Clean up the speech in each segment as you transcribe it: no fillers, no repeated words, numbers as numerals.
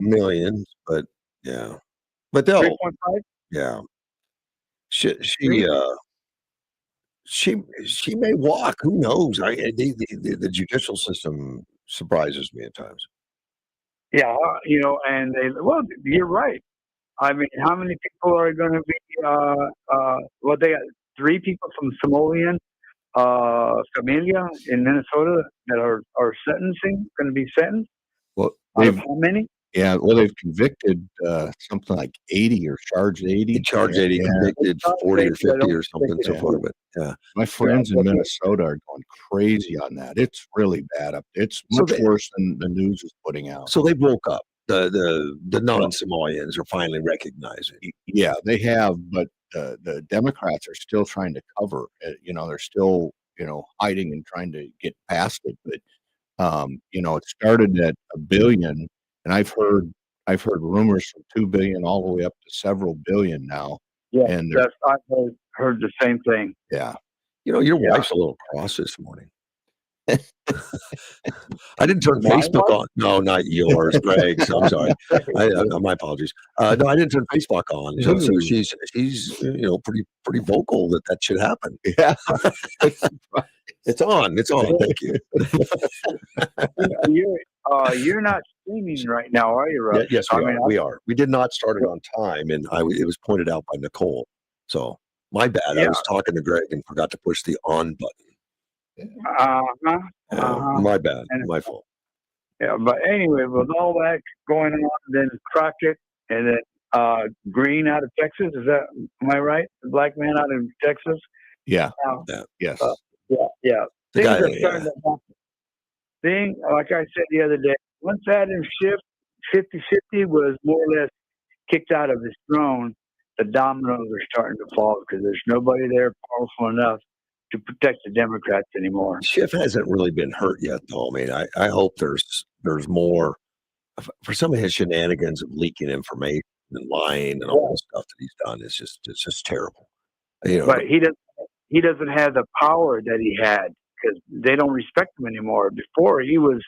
millions, but yeah. But they'll 3.5? yeah. She she, Really? uh, she may walk, who knows? The judicial system surprises me at times. Yeah, and well, you're right. I mean, how many people are going to be, well, they got three people from Somalian Familia in Minnesota that are going to be sentenced Well, out of they've how many? they've convicted something like 80 or charged He 80. charged Yeah, 80, yeah. convicted It's not 40 or safe, but I 50 don't or think something it's so Yeah. far, but yeah. My friends in but Minnesota are going crazy on that. It's really bad up. It's So much they worse than the news is putting out. so they woke up. The Well, non-Somalians are finally recognizing. yeah, they have, but the Democrats are still trying to cover it. They're still, hiding and trying to get past it. But it started at $1 billion, and I've heard rumors from 2 billion all the way up to several billion now. yeah, And there's I've heard the same thing. yeah, Your Yeah, wife's a little cross this morning. I didn't turn my Facebook wife. on. No, not yours, Greg's. I'm sorry. My apologies. No, I didn't turn Facebook on. So Ooh. she's pretty vocal that should happen. Yeah. It's on. It's on. Thank you. You're not streaming right now, are you, Russ? Yes, we I mean, are. We are. We did not start it on time, and it was pointed out by Nicole. So my bad. I yeah, was talking to Greg and forgot to push the on button. My bad. And My fault. yeah, but anyway, with all that going on, then Crockett and then Green out of Texas. Am I right? The black man out of Texas. Yeah. Yeah. Yes. Yeah. The Things guy. are starting to happen. Like I said the other day, once Adam Schiff 50-50 was more or less kicked out of his throne, the dominoes are starting to fall because there's nobody there powerful enough to protect the Democrats anymore. Schiff hasn't really been hurt yet, though. I mean, I hope there's more for some of his shenanigans of leaking information and lying and all the stuff that he's done. It's just terrible. But he doesn't have the power that he had because they don't respect him anymore. Before he was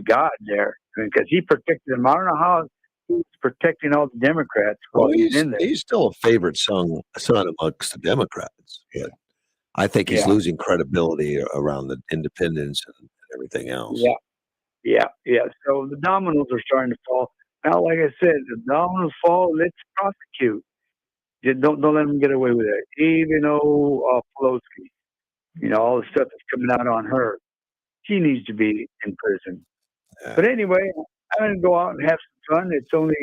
God there because he protected them. I don't know how he was protecting all the Democrats while he's in there. He's still a favorite son amongst the Democrats. But I think he's losing credibility around the independents and everything else. Yeah. So the dominoes are starting to fall. Now, like I said, the dominoes fall. Let's prosecute. Don't let them get away with it. Even though Pelosi, all the stuff that's coming out on her, she needs to be in prison. Yeah. But anyway, I'm going to go out and have some fun. It's only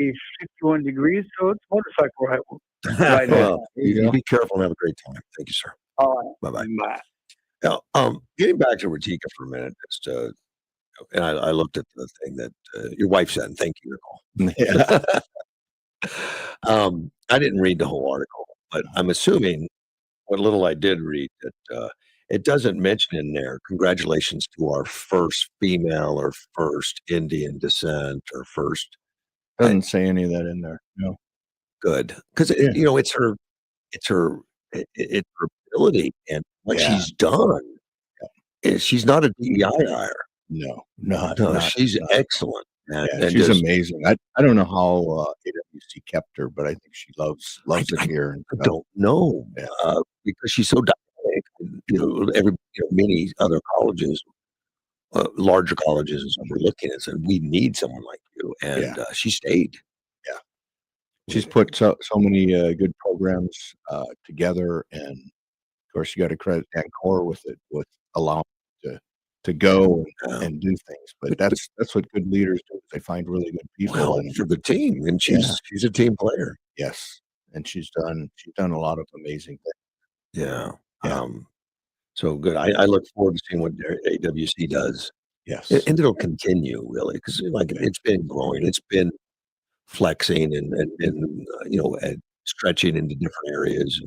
51 degrees, so it's motorcycle right now. Well, you be careful and have a great time. Thank you, sir. All right. Bye-bye. Bye. Now, getting back to Ratika for a minute, and I looked at the thing that your wife said, and thank you, Nicole. Yeah. I didn't read the whole article, but I'm assuming what little I did read that it doesn't mention in there, congratulations to our first female or first Indian descent or first. Doesn't say any of that in there. No. Good. Because, it's her ability and what she's done. She's not a DEI hire. No, she's excellent. And she's amazing. I don't know how AWC kept her, but I think she loves it here. I don't know because she's so dynamic. Many other colleges, larger colleges, we're looking at said we need someone like you, and she stayed. Yeah, she's put so many good programs together, and of course you got to credit Ancora with allowing to go and do things. But that's what good leaders do. They find really good people for the team, and she's a team player. Yes, and she's done a lot of amazing things. Yeah. So good. I look forward to seeing what AWC does. Yes, and it'll continue really because it's been growing. It's been flexing and stretching into different areas.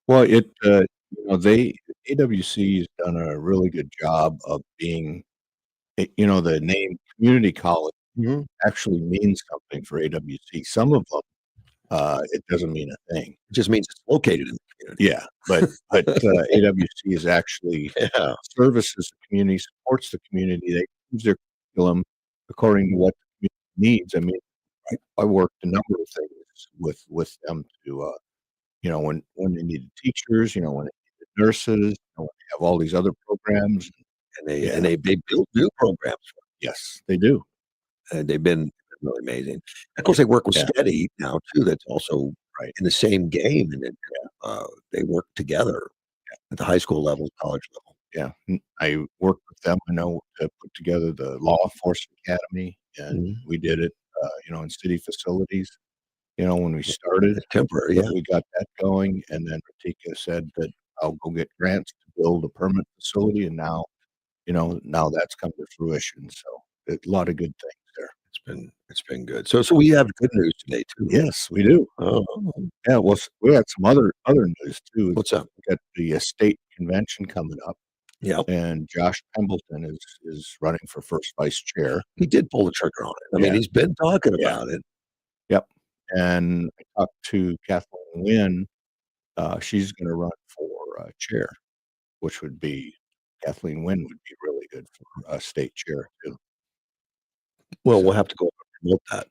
Well, AWC has done a really good job of being, the name community college actually means something for AWC. Some of them, it doesn't mean a thing. It just means it's located in the community. Yeah, but AWC is actually services the community, supports the community. They use their curriculum according to what the needs. I mean, I worked a number of things with them to, when they needed teachers, when they needed nurses, when they have all these other programs. and they Yeah. and they build new programs. Yes, they do. And they've been really amazing. Of course, they work with Yeah. Steady now too. That's also Right. in the same game, and they work together at the high school level, college level. Yeah, I worked with them. I know to put together the law enforcement academy, and we did it, in city facilities. When we started, It's temporary, but yeah. we got that going, and then Ratika said that I'll go get grants to build a permanent facility, and now that's come to fruition. So a lot of good things there. It's been good. So we have good news today too. Yes, we do. Oh, Yeah, well, we had some other news too. what's up? We got the state convention coming up, Yeah, and Josh Pembleton is running for first vice chair. he did pull the trigger on it. I mean, Yeah. he's been talking Yeah. about it. Yep. And I talked to Kathleen Wynn. She's going to run for chair, which would be Kathleen Wynn would be really good for state chair too. Well, we'll have to go promote that.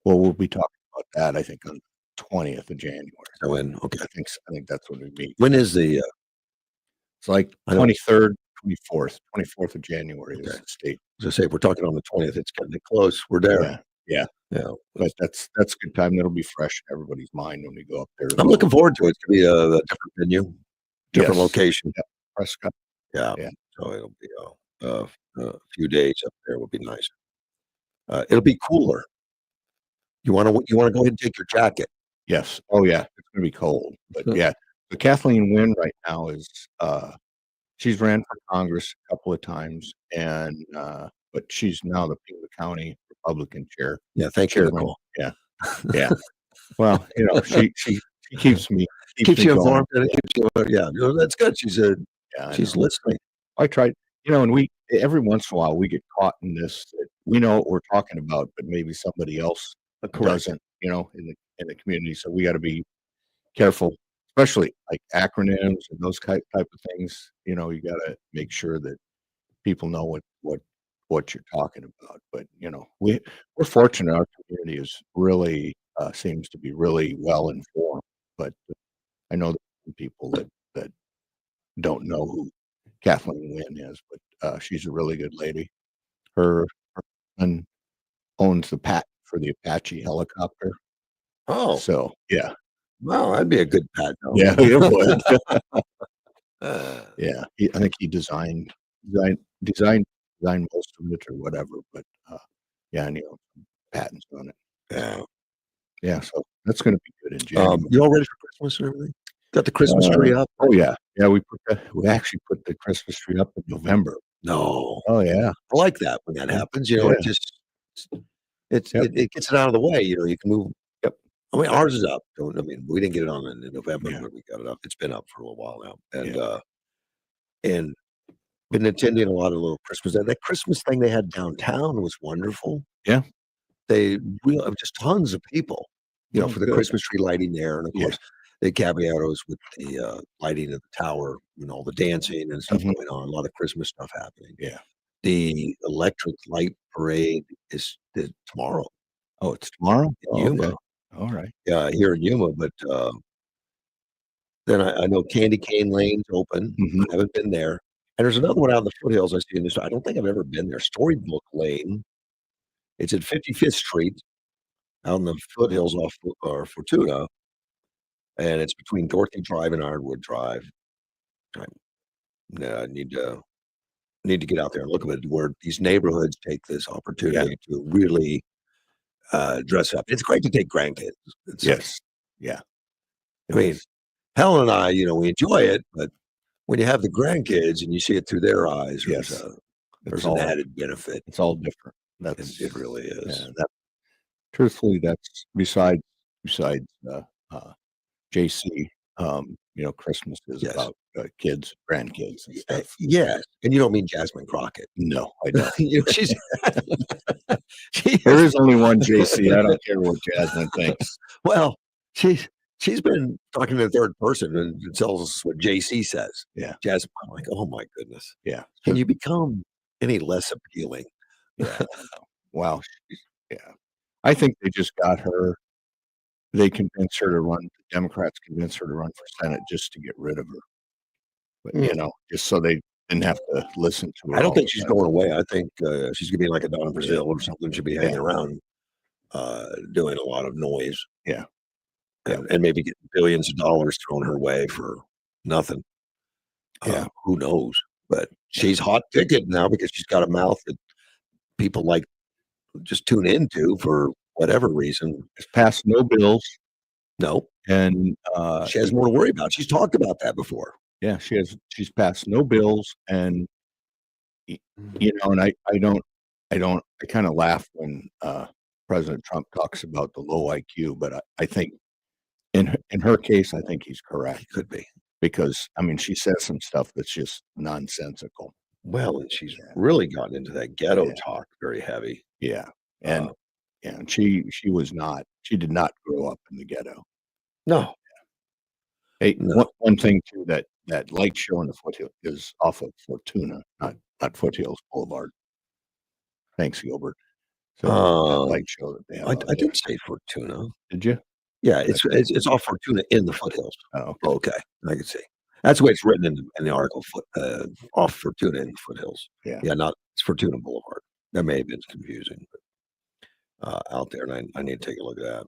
Well, we'll be talking about that, I think, on the 20th of January. So when okay, I think that's when we meet. when is the? It's like I know. 23rd, 24th of January is Okay. the state. As I say, if we're talking on the 20th, it's getting close. We're there. Yeah. Yeah. But that's a good time. That'll be fresh in everybody's mind when we go up there. I'm looking forward to it. It's gonna be a different venue, different Yes. location. Yep. Prescott. Yeah. Yeah. So it'll be a few days up there will be nice. It'll be cooler. You want to go ahead and take your jacket. Yes. Oh, yeah. It's going to be cold. But yeah, the Kathleen Wynn right now is she's ran for Congress a couple of times, and but she's now the Pima County Republican chair. Yeah. Thank you, Chairman. Nicole. Yeah. Yeah. Well, she keeps me Keeps me you going. informed. And it keeps you, yeah. That's good. She's Yeah, I she's know. listening. I tried, and we every once in a while we get caught in this. That we know what we're talking about, but maybe somebody else doesn't. In the community, so we got to be careful, especially like acronyms and those type of things. You got to make sure that people know what you're talking about. But we're fortunate. Our community is really seems to be really well informed. But I know that people that don't know who Kathleen Wynn is, but she's a really good lady. Her son owns the patent for the Apache helicopter. Oh, So yeah, wow, that'd be a good pad. yeah, it would. Uh, Yeah, I think he designed most of it or whatever. But yeah, and patents on it. yeah. Yeah, so that's going to be good in January. You all ready for Christmas and everything? Got the Christmas tree up? Oh yeah, yeah. We actually put the Christmas tree up in November. No, Oh yeah, I like that when that happens. Yeah. It just it gets it out of the way. You can move. Yep. I mean, ours is up. I mean, we didn't get it on in November, Yeah. but we got it up. It's been up for a little while now, and Yeah. and been attending a lot of little Christmas. That Christmas thing they had downtown was wonderful. Yeah. They really just tons of people, Oh, for the good. Christmas tree lighting there, and of Yeah. course the caballeros with the lighting of the tower, all the dancing and stuff Mhm. going on. A lot of Christmas stuff happening. Yeah. The electric light parade is tomorrow Oh, it's tomorrow. in Oh, Yuma. okay. All right. Yeah, here in Yuma, but then I know Candy Cane Lane's open. Mhm. I haven't been there. And there's another one out in the foothills I see in this. I don't think I've ever been there. Storybook Lane. It's at 55th Street out in the foothills off or Fortuna, and it's between Dorothy Drive and Ironwood Drive. I need to get out there and look at it where these neighborhoods take this opportunity to really dress up. It's great to take grandkids. Yes. Yeah. I mean, Helen and I, we enjoy it, but when you have the grandkids and you see it through their eyes, Yes. there's an added benefit. It's all different. It really is. Yeah, truthfully, that's besides JC. Christmas is Yes. about kids, grandkids, and stuff. Yes, and you don't mean Jasmine Crockett. No, I don't. She's There is only one JC. I don't care what Jasmine thinks. well, she's been talking to the third person and tells us what JC says. Yeah. Jasmine, I'm like, oh my goodness. Yeah. Can you become any less appealing? Yeah. Well, yeah. I think they just got her. They convinced her to run. The Democrats convinced her to run for Senate just to get rid of her. But just so they didn't have to listen to her. I don't all think the she's time. going away. I think she's gonna be like a Donna Brazil or something. She'll be hanging around, doing a lot of noise. Yeah. And maybe getting billions of dollars thrown her way for nothing. Who knows? But she's hot ticket now because she's got a mouth that people like just tune into for whatever reason. It's passed no bills. No, and she has more to worry about. She's talked about that before. Yeah, she's passed no bills, and and I kind of laugh when President Trump talks about the low IQ, but I think in her case, I think he's correct. He could be, because I mean, she says some stuff that's just nonsensical. Well, and she's really gotten into that ghetto talk very heavy. Yeah, and she did not grow up in the ghetto. No. Hey, one thing too, that light show in the foothill is off of Fortuna, not Foothills Boulevard. Thanks, Gilbert. So that light show that they have. I did say Fortuna. Did you? Yeah, it's off Fortuna in the foothills. Oh, okay. I can see. That's the way it's written in the article. Off Fortuna in the foothills. Yeah, not it's Fortuna Boulevard. That may have been confusing, but out there, and I need to take a look at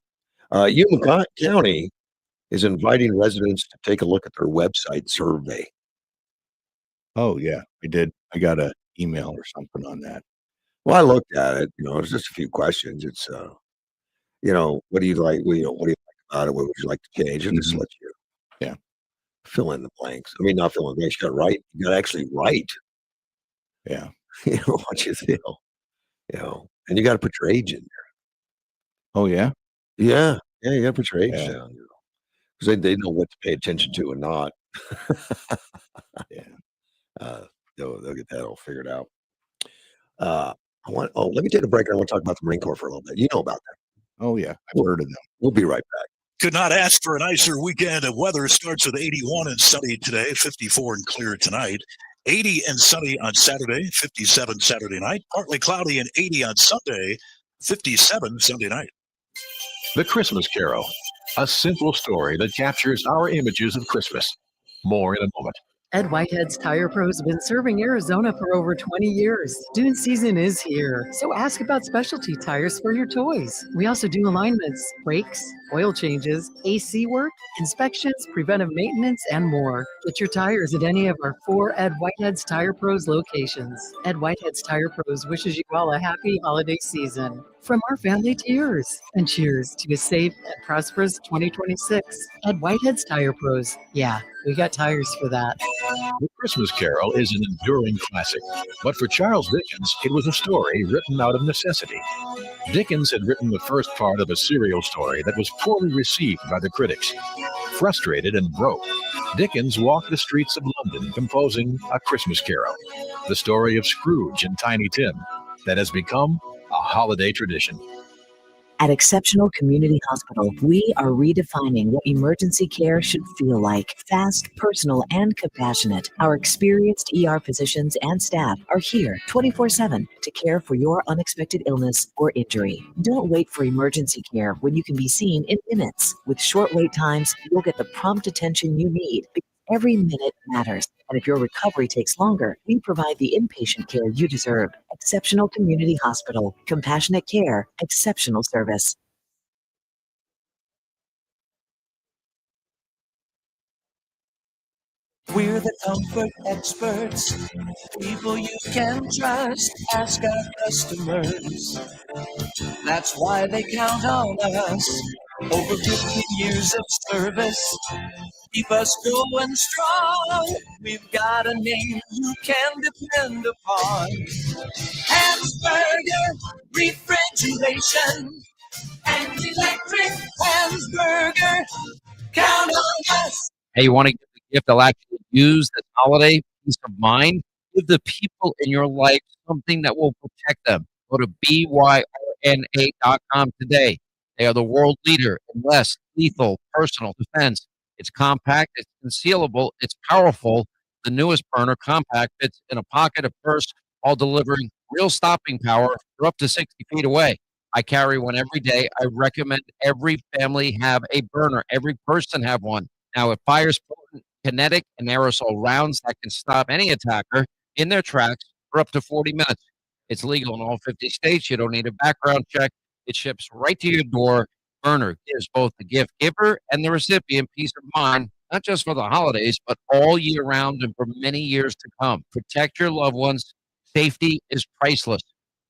that. Yuma County is inviting residents to take a look at their website survey. Oh yeah, I did. I got an email or something on that. Well, I looked at it. It's just a few questions. It's what do you like? What do you like about it? What would you like to change? And just let you fill in the blanks. I mean, not fill in the blanks. You got to write. You got to actually write. Yeah. What you feel. And you got to put your age in there. Oh yeah. Yeah. You got to put your age down. Because they know what to pay attention to and not. They'll get that all figured out. Let me take a break. I want to talk about the Marine Corps for a little bit. You know about that. Oh yeah, I've heard of them. We'll be right back. Could not ask for a nicer weekend of weather. Starts with 81 and sunny today, 54 and clear tonight, 80 and sunny on Saturday, 57 Saturday night, partly cloudy and 80 on Sunday, 57 Sunday night. The Christmas Carol, a simple story that captures our images of Christmas. More in a moment. Ed Whitehead's Tire Pros have been serving Arizona for over 20 years. Dune season is here, so ask about specialty tires for your toys. We also do alignments, brakes, oil changes, AC work, inspections, preventive maintenance, and more. Get your tires at any of our 4 Ed Whitehead's Tire Pros locations. Ed Whitehead's Tire Pros wishes you all a happy holiday season. From our family to yours, and cheers to a safe and prosperous 2026. Ed Whitehead's Tire Pros. Yeah, we got tires for that. The Christmas Carol is an enduring classic, but for Charles Dickens, it was a story written out of necessity. Dickens had written the first part of a serial story that was poorly received by the critics. Frustrated and broke, Dickens walked the streets of London composing A Christmas Carol, the story of Scrooge and Tiny Tim that has become a holiday tradition. At Exceptional Community Hospital, we are redefining what emergency care should feel like. Fast, personal, and compassionate. Our experienced ER physicians and staff are here 24/7 to care for your unexpected illness or injury. Don't wait for emergency care when you can be seen in minutes. With short wait times, you'll get the prompt attention you need. Every minute matters. And if your recovery takes longer, we provide the inpatient care you deserve. Exceptional Community Hospital. Compassionate care. Exceptional service. We're the comfort experts. People you can trust. Ask our customers. That's why they count on us. Over 50 years of service. Keep us going strong. We've got a name you can depend upon. Hansberger Refrigeration and Electric. Hansberger, count on us. Hey, you want to give a gift they'll actually use this holiday? Peace of mind. Give the people in your life something that will protect them. Go to BYRNA.com today. They are the world leader in less lethal personal defense. It's compact, it's concealable, it's powerful. The newest burner compact fits in a pocket, a purse, all delivering real stopping power for up to 60 feet away. I carry one every day. I recommend every family have a burner, every person have one. Now, it fires potent kinetic and aerosol rounds that can stop any attacker in their tracks for up to 40 minutes. It's legal in all 50 states. You don't need a background check. It ships right to your door. Burner gives both the gift giver and the recipient peace of mind, not just for the holidays, but all year round and for many years to come. Protect your loved ones. Safety is priceless.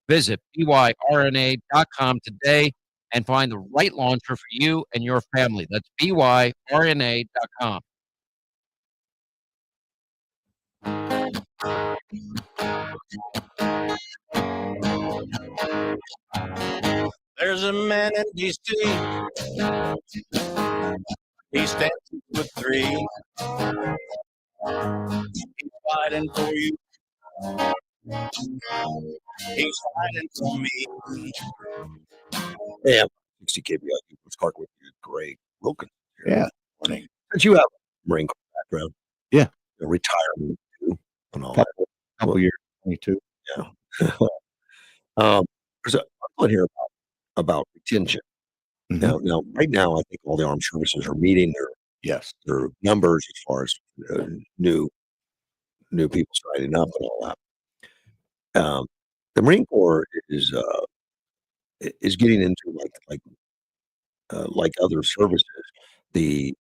Visit byrna.com today and find the right launcher for you and your family. That's byrna.com. There's a man in D.C. He stands 6'3". He's fighting for you. He's fighting for me. Hey, I'm 60 KBI. Let's start with you. Great. Wilkins. Yeah. Morning. Since you have a Marine Corps background. Yeah. Retirement too and all that. Couple years, 22. Yeah. There's an article here about retention. Now, right now, I think all the armed services are meeting their numbers as far as new people signing up and all that. The Marine Corps is getting into like other services, the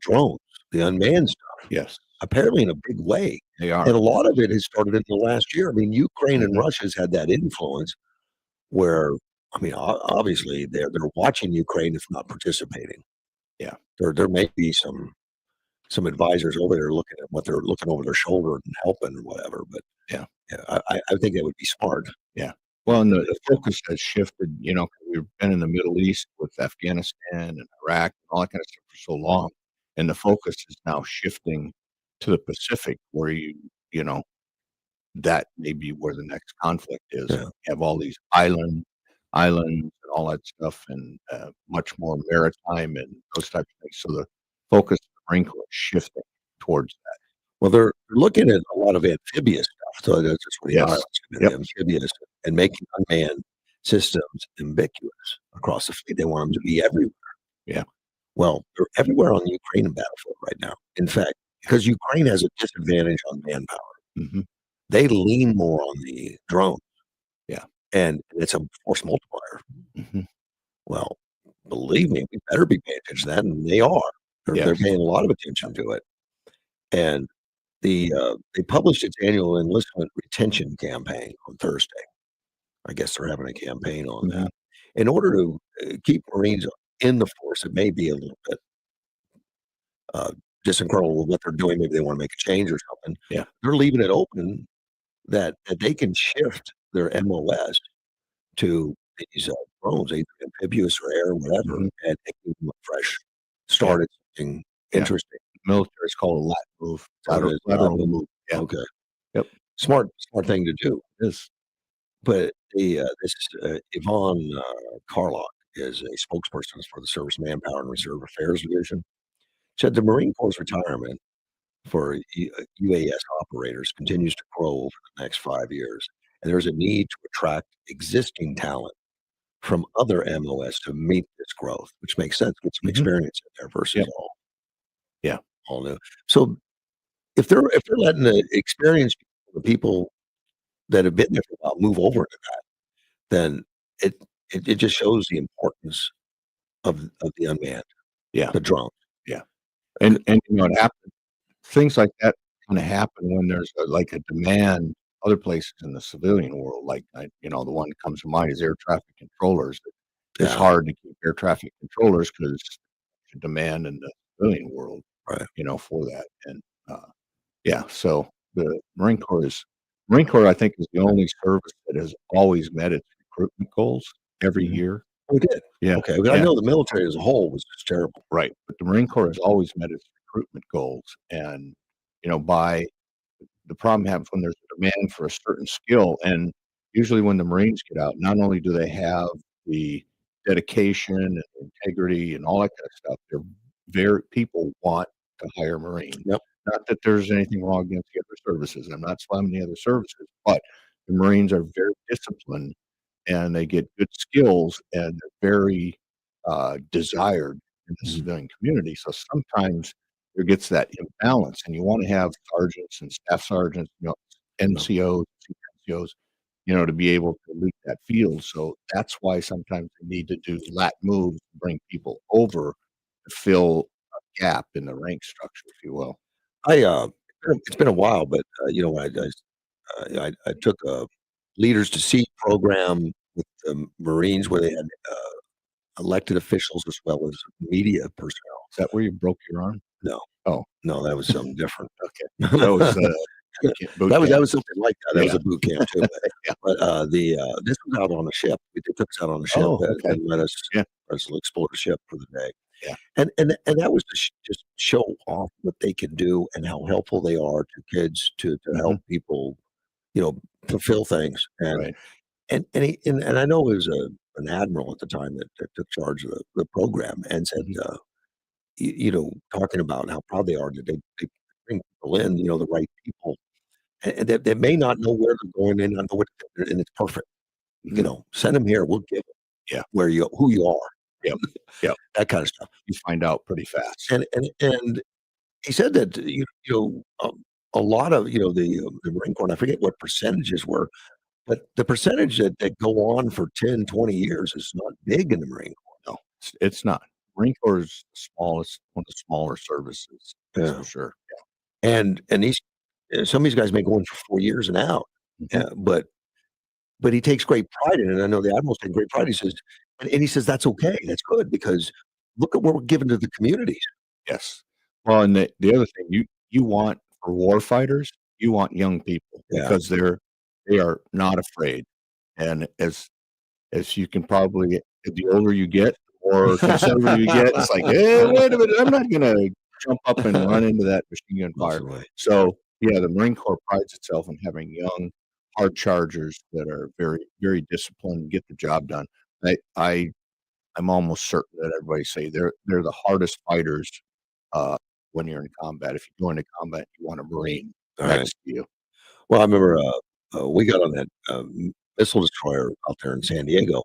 drones, the unmanned stuff. Yes. Apparently, in a big way, they are, and a lot of it has started in the last year. I mean, Ukraine and Russia's had that influence, where I mean, obviously they're watching Ukraine, if not participating. Yeah, there may be some advisors over there looking at what they're looking over their shoulder and helping or whatever. But yeah, I think that would be smart. Yeah. Well, and the focus has shifted. We've been in the Middle East with Afghanistan and Iraq and all that kind of stuff for so long, and the focus is now shifting to the Pacific, where that may be where the next conflict is. Yeah. You have all these islands and all that stuff, and much more maritime and those types of things. So the focus of the Marine Corps is shifting towards that. Well, they're looking at a lot of amphibious stuff. So that's just what the Yes. islands can be, amphibious, and making unmanned systems ubiquitous across the fleet. They want them to be everywhere. Yeah. Well, they're everywhere on the Ukrainian battlefield right now. In fact, because Ukraine has a disadvantage on manpower, they lean more on the drones. Yeah. And it's a force multiplier. Well, believe me, we better be paying attention to that, and they are. They're paying a lot of attention to it. And they published its annual enlistment retention campaign on Thursday. I guess they're having a campaign on that. In order to keep Marines in the force, it may be a little bit disincredible with what they're doing. Maybe they want to make a change or something. Yeah. They're leaving it open that they can shift their MOS to these drones, either amphibious or air, whatever, and give them a fresh start at something interesting. Military is called a lat move. Lateral move. Yeah. Okay. Yep. Smart thing to do. It is. But this Yvonne Carlock is a spokesperson for the Service Manpower and Reserve Affairs Division. Said the Marine Corps' retirement for UAS operators continues to grow over the next 5 years, and there's a need to attract existing talent from other MOS to meet this growth, which makes sense. Get some experience in there versus all new. So if they're letting the experienced people that have been there for a while move over to that, then it just shows the importance of the unmanned, the drone. Yeah, and it happens. Things like that kind of happen when there's a demand other places in the civilian world. Like the one that comes to mind is air traffic controllers. It's hard to keep air traffic controllers because the demand in the civilian world, right? For that, and so the Marine Corps, I think, is the only service that has always met its recruitment goals every year. We did. Yeah. Okay. But I know the military as a whole was just terrible. Right. But the Marine Corps has always met its recruitment goals. And, by the problem happens when there's a demand for a certain skill. And usually when the Marines get out, not only do they have the dedication and integrity and all that kind of stuff, people want to hire Marines. Yep. Not that there's anything wrong against the other services. I'm not slamming the other services, but the Marines are very disciplined and they get good skills and they're very desired in the civilian community. So sometimes there gets that imbalance, and you want to have sergeants and staff sergeants, NCOs, NCOs, to be able to lead that field. So that's why sometimes they need to do lat moves, bring people over to fill a gap in the rank structure, if you will. It's been a while, but I took a Leaders to Sea program with the Marines where they had elected officials as well as media personnel. Is that where you broke your arm? No. Oh. No, that was something different. Okay. That was boot that camp. was something like that. That was Yeah. a boot camp too. Yeah. But this was out on a ship. They took us out on a ship okay. and let us Yeah. explore the ship for the day. Yeah. And that was to just show off what they can do and how helpful they are to kids to help people, fulfill things. And Right. and I know it was an admiral at the time that took charge of the program and said, talking about how proud they are that they bring people in, the right people, and they may not know where they're going, they not know what, and it's perfect. Send them here, we'll give them, Yeah. who you are, Yep. Yep. that kind of stuff. You find out pretty fast. And he said that a lot of the Marine Corps, and I forget what percentages were, but the percentage that go on for 10, 20 years is not big in the Marine Corps. No, it's not. Marine Corps is the smallest, one of the smaller services, that's for sure. Yeah. And these some of these guys may go in for 4 years and out, but he takes great pride in it. And I know the admirals take great pride. He says, and he says that's okay, that's good because look at what we're giving to the communities. Yes. Well, and the other thing you want for war fighters, you want young people because they are not afraid, and as you can probably, the older you get, the more conservative you get. It's like, hey, wait a minute, I'm not going to jump up and run into that machine gun fire. So yeah, the Marine Corps prides itself on having young, hard chargers that are very, very disciplined and get the job done. I'm almost certain that everybody say they're the hardest fighters when you're in combat. If you go into combat, you want a Marine next to you. Well, I remember we got on that missile destroyer out there in San Diego,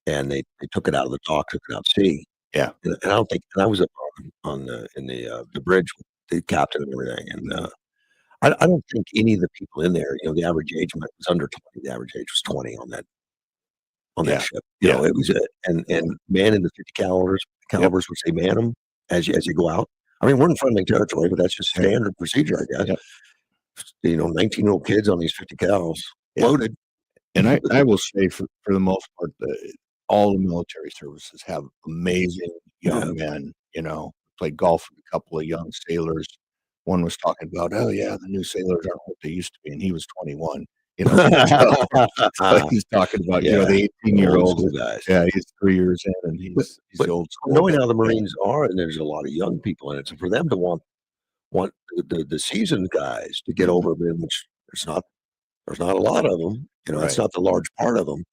and they took it out of the dock, took it out to sea. Yeah, and I don't think, and I was up on in the bridge with the captain and everything, and I don't think any of the people in there, the average age was under 20. The average age was 20 on that ship. It was and man in the 50 calibers, which they man them as you go out. I mean, we're in friendly territory, but that's just standard procedure, I guess. 19-year-old kids on these 50 cals loaded. And I will say for the most part, all the military services have amazing young men, played golf with a couple of young sailors. One was talking about, oh yeah, the new sailors aren't what they used to be. And he was 21, so he's talking about, the 18-year-old guys. Yeah, he's 3 years in and he's the old school. Knowing how the Marines are, and there's a lot of young people in it. So for them to want the seasoned guys to get over, which there's not a lot of them, it's not the large part of them,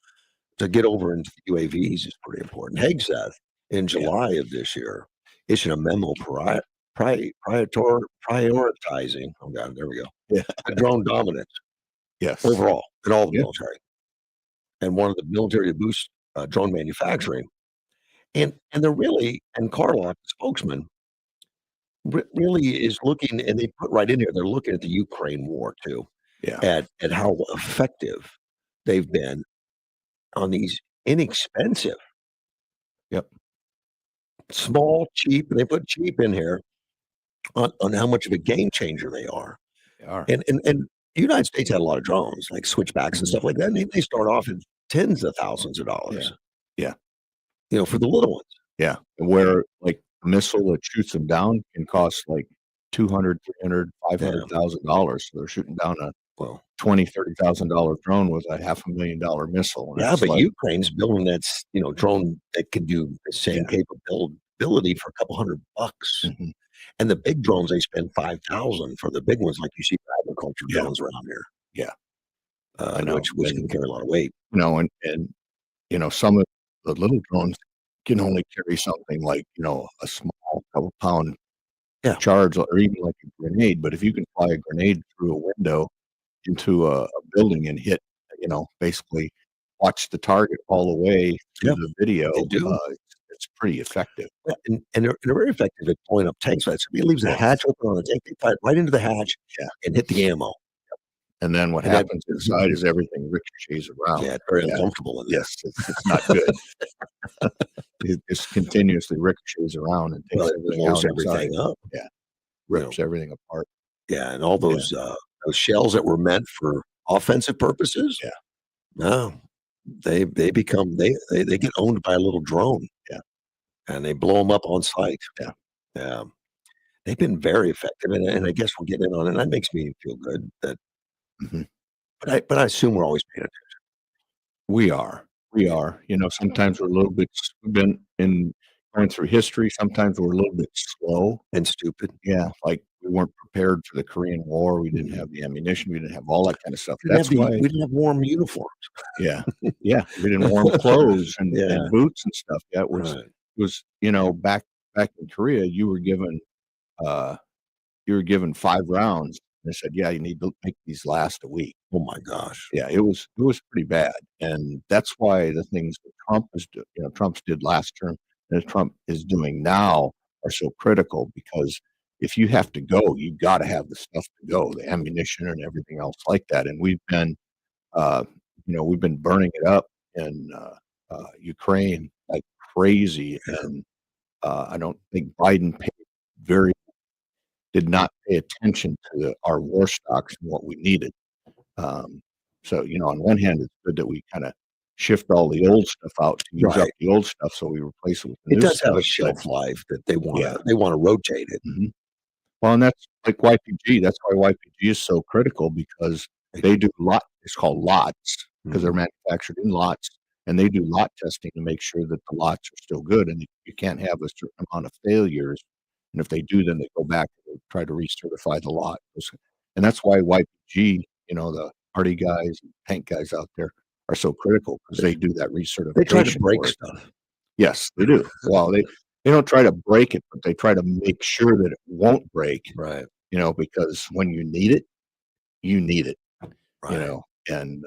to get over into UAVs is pretty important. Hegseth in July of this year issued a memo prioritizing, oh God, there we go, drone dominance overall in all the military, and wanted the military to boost drone manufacturing, and they're really, and Karloff, the spokesman, really is looking, and they put right in here, they're looking at the Ukraine war too, at how effective they've been on these inexpensive, small, cheap, and they put cheap in here on how much of a game changer they are. They are. And the United States had a lot of drones, like switchbacks and stuff like that. And they start off at tens of thousands of dollars. Yeah. For the little ones. Yeah. And where like a missile that shoots them down can cost like $200,000, $300,000, $500,000. So they're shooting down a $20,000, $30,000 drone with a $500,000 missile. Yeah, but Ukraine's building that drone that can do the same capability for a couple $100. And the big drones, they spend $5,000 for the big ones, like you see agriculture drones around here. Yeah, I know, which can carry a lot of weight. And some of the little drones can only carry something like a small couple pound charge, or even like a grenade. But if you can fly a grenade through a window into a building and hit basically watch the target all the way through Yep, the video. they do. It's pretty effective. Yeah, and they're very effective at blowing up tanks. So he leaves the Yeah. hatch open on the tank, they fire right into the hatch Yeah. and hit the ammo. And then what And that- happens inside is everything ricochets around. Yeah, it's very Yeah. uncomfortable. In there. Yes, it's not good. It just continuously ricochets around and takes Well, it everything blows out every side. everything up. Yeah. You Rips everything apart. Yeah, and all those shells that were meant for offensive purposes. Yeah. No, they become they get owned by a little drone. Yeah. And they blow them up on site. Yeah. Yeah. They've been very effective, and I guess we're getting in on it. And that makes me feel good. That, Mhm. but I assume we're always paying attention. We are. Sometimes we're a little bit, we've been going through history. Sometimes we're a little bit slow. And stupid. Yeah. Like we weren't prepared for the Korean War. We didn't have the ammunition. We didn't have all that kind of stuff. That's why we didn't have warm uniforms. Yeah. Yeah. We didn't warm clothes and boots and stuff. Yeah. It was, Right. back in Korea, you were given 5 rounds. They said, yeah, you need to make these last a week. Oh my gosh. Yeah, it was pretty bad. And that's why the things that Trump's did last term and that Trump is doing now are so critical, because if you have to go, you've got to have the stuff to go, the ammunition and everything else like that. And we've been burning it up in Ukraine like crazy. And I don't think Biden did not pay attention to our war stocks and what we needed. So, on one hand, it's good that we kind of shift all the old stuff out to use up the old stuff, so we replace it with the It new does stuff. have a shelf life that they want. Yeah. They want to rotate it. Mhm. Well, and that's like YPG. That's why YPG is so critical, because they do it's called lots, because they're manufactured in lots, and they do lot testing to make sure that the lots are still good, and you can't have a certain amount of failures. And if they do, then they go back and try to recertify the lot. And that's why YPG, the party guys and tank guys out there are so critical, because they do that recertification. They try to break for it. stuff. Yes, they do. Well, they don't try to break it, but they try to make sure that it won't break. Right. Because when you need it, you need it. Right. And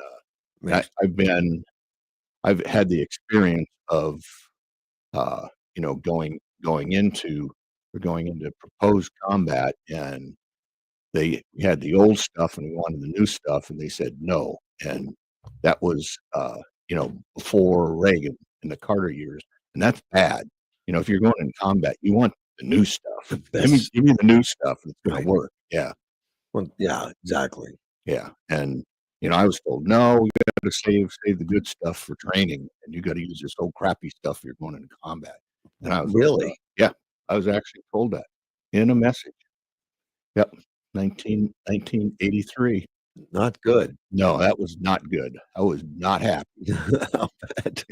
I've had the experience of going into proposed combat, and they had the old stuff and we wanted the new stuff, and they said no. And that was before Reagan in the Carter years, and that's bad. If you're going in combat, you want the new stuff. Give me the new stuff, and it's going to work. Yeah. Well, yeah, exactly. Yeah. And I was told, no, we got to save the good stuff for training, and you got to use this old crappy stuff if you're going into combat. And I was Really? yeah, I was actually told that in a message. Yep. 1983. Not good. No, that was not good. I was not happy. I'll bet.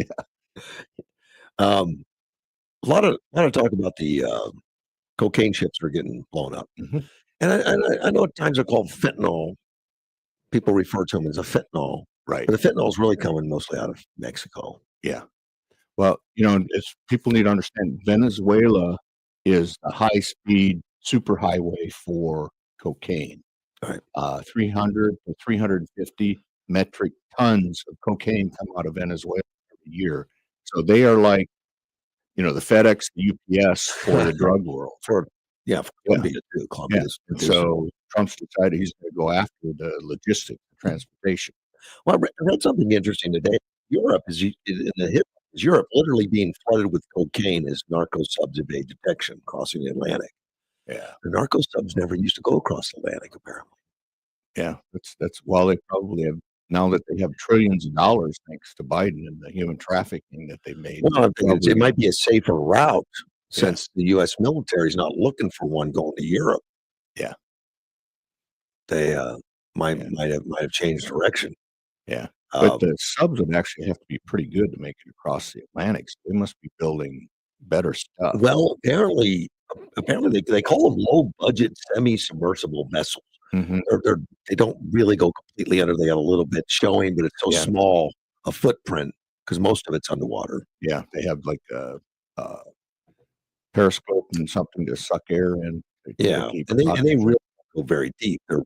A lot of talk about the cocaine ships that are getting blown up. Mhm. And I know at times they're called fentanyl. People refer to them as a fentanyl. Right. But the fentanyl is really coming mostly out of Mexico. Yeah. Well, people need to understand, Venezuela is a high-speed superhighway for cocaine. Right. 300 to 350 metric tons of cocaine come out of Venezuela every year. So they are like, the FedEx, the UPS for the drug world. For Colombia too. Colombia. And so Trump's decided he's going to go after the logistics, the transportation. Well, I read something interesting today. Europe is Europe literally being flooded with cocaine as narco subs evade detection crossing the Atlantic. Yeah. The narco subs never used to go across the Atlantic, apparently. Yeah, that's they probably have, now that they have trillions of dollars thanks to Biden and the human trafficking that they made. Well, I think it might be a safer route since the U.S. military is not looking for one going to Europe. Yeah. They might have changed direction. Yeah. But the subs would actually have to be pretty good to make it across the Atlantic. So they must be building better stuff. Well, apparently they call them low budget semi-submersible vessels. Mhm. They don't really go completely under. They got a little bit showing, but it's so small a footprint because most of it's underwater. Yeah, they have like a periscope and something to suck air in. Yeah, and they really go very deep. They're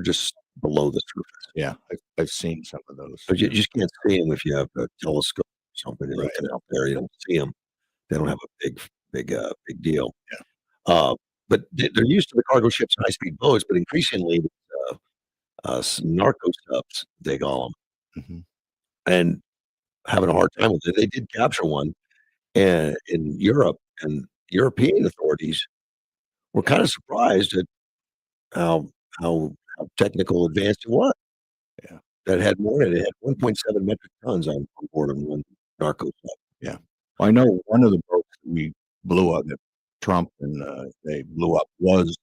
just below the surface. Yeah, I've seen some of those. But you just can't see them if you have a telescope or something. You're Right. looking out there, you don't see them. They don't have a big deal. Yeah. But they're used to the cargo ships and high-speed boats, but increasingly, narco subs, they call them, Mhm. and having a hard time with it. They did capture one in Europe, and European authorities were kind of surprised at how how technical advanced it was. Yeah. That had more than it had 1.7 metric tons on board of one narco sub. Yeah. Well, I know one of the boats that we blew up that Trump and they blew up was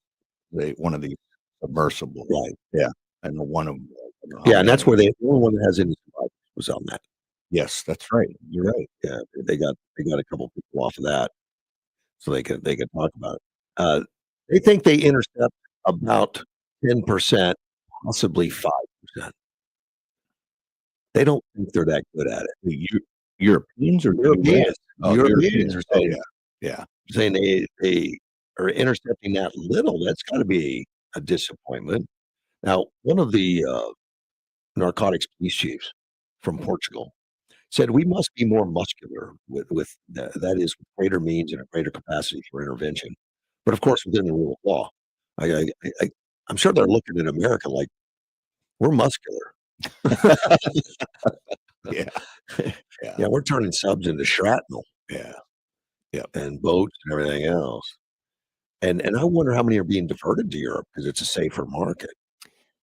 one of these submersibles. Right. Yeah. And one of them. Yeah, and that's where the only one that has any survivors was on that. Yes, that's right. You're right. Yeah, they got a couple people off of that, so they could talk about it. They think they intercept about 10%, possibly 5%. They don't think they're that good at it. The Europeans or Europeans, Oh, Europeans are Oh, saying, yeah. saying they are intercepting that little. That's got to be a disappointment. Now, one of the narcotics police chiefs from Portugal said we must be more muscular with that is with greater means and a greater capacity for intervention, but of course within the rule of law. I'm sure they're looking at America like we're muscular. Yeah. Yeah, we're turning subs into shrapnel. Yeah. And boats and everything else. And I wonder how many are being diverted to Europe because it's a safer market.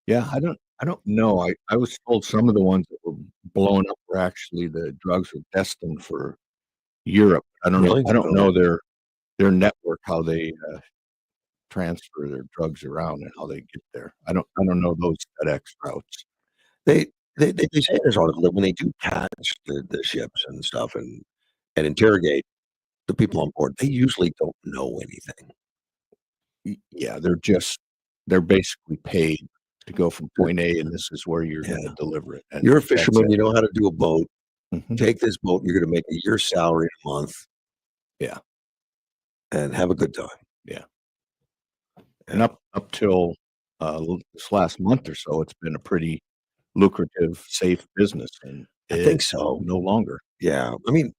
Yeah, I don't know. I was told some of the ones that were blown up were actually the drugs were destined for Europe. I don't Really? know. I don't know their network, how they transfer their drugs around and how they get there. I don't know those FedEx routes. They say in this article that when they do catch the ships and stuff and interrogate the people on board, they usually don't know anything. Yeah, they're basically paid to go from point A, and this is where you're going to deliver it. And you're a fisherman, you know how to do a boat. Mhm. Take this boat, you're going to make a year's salary a month. Yeah. And have a good time. Yeah. And up till this last month or so, it's been a pretty lucrative, safe business, and I think so. no longer. Yeah, I mean,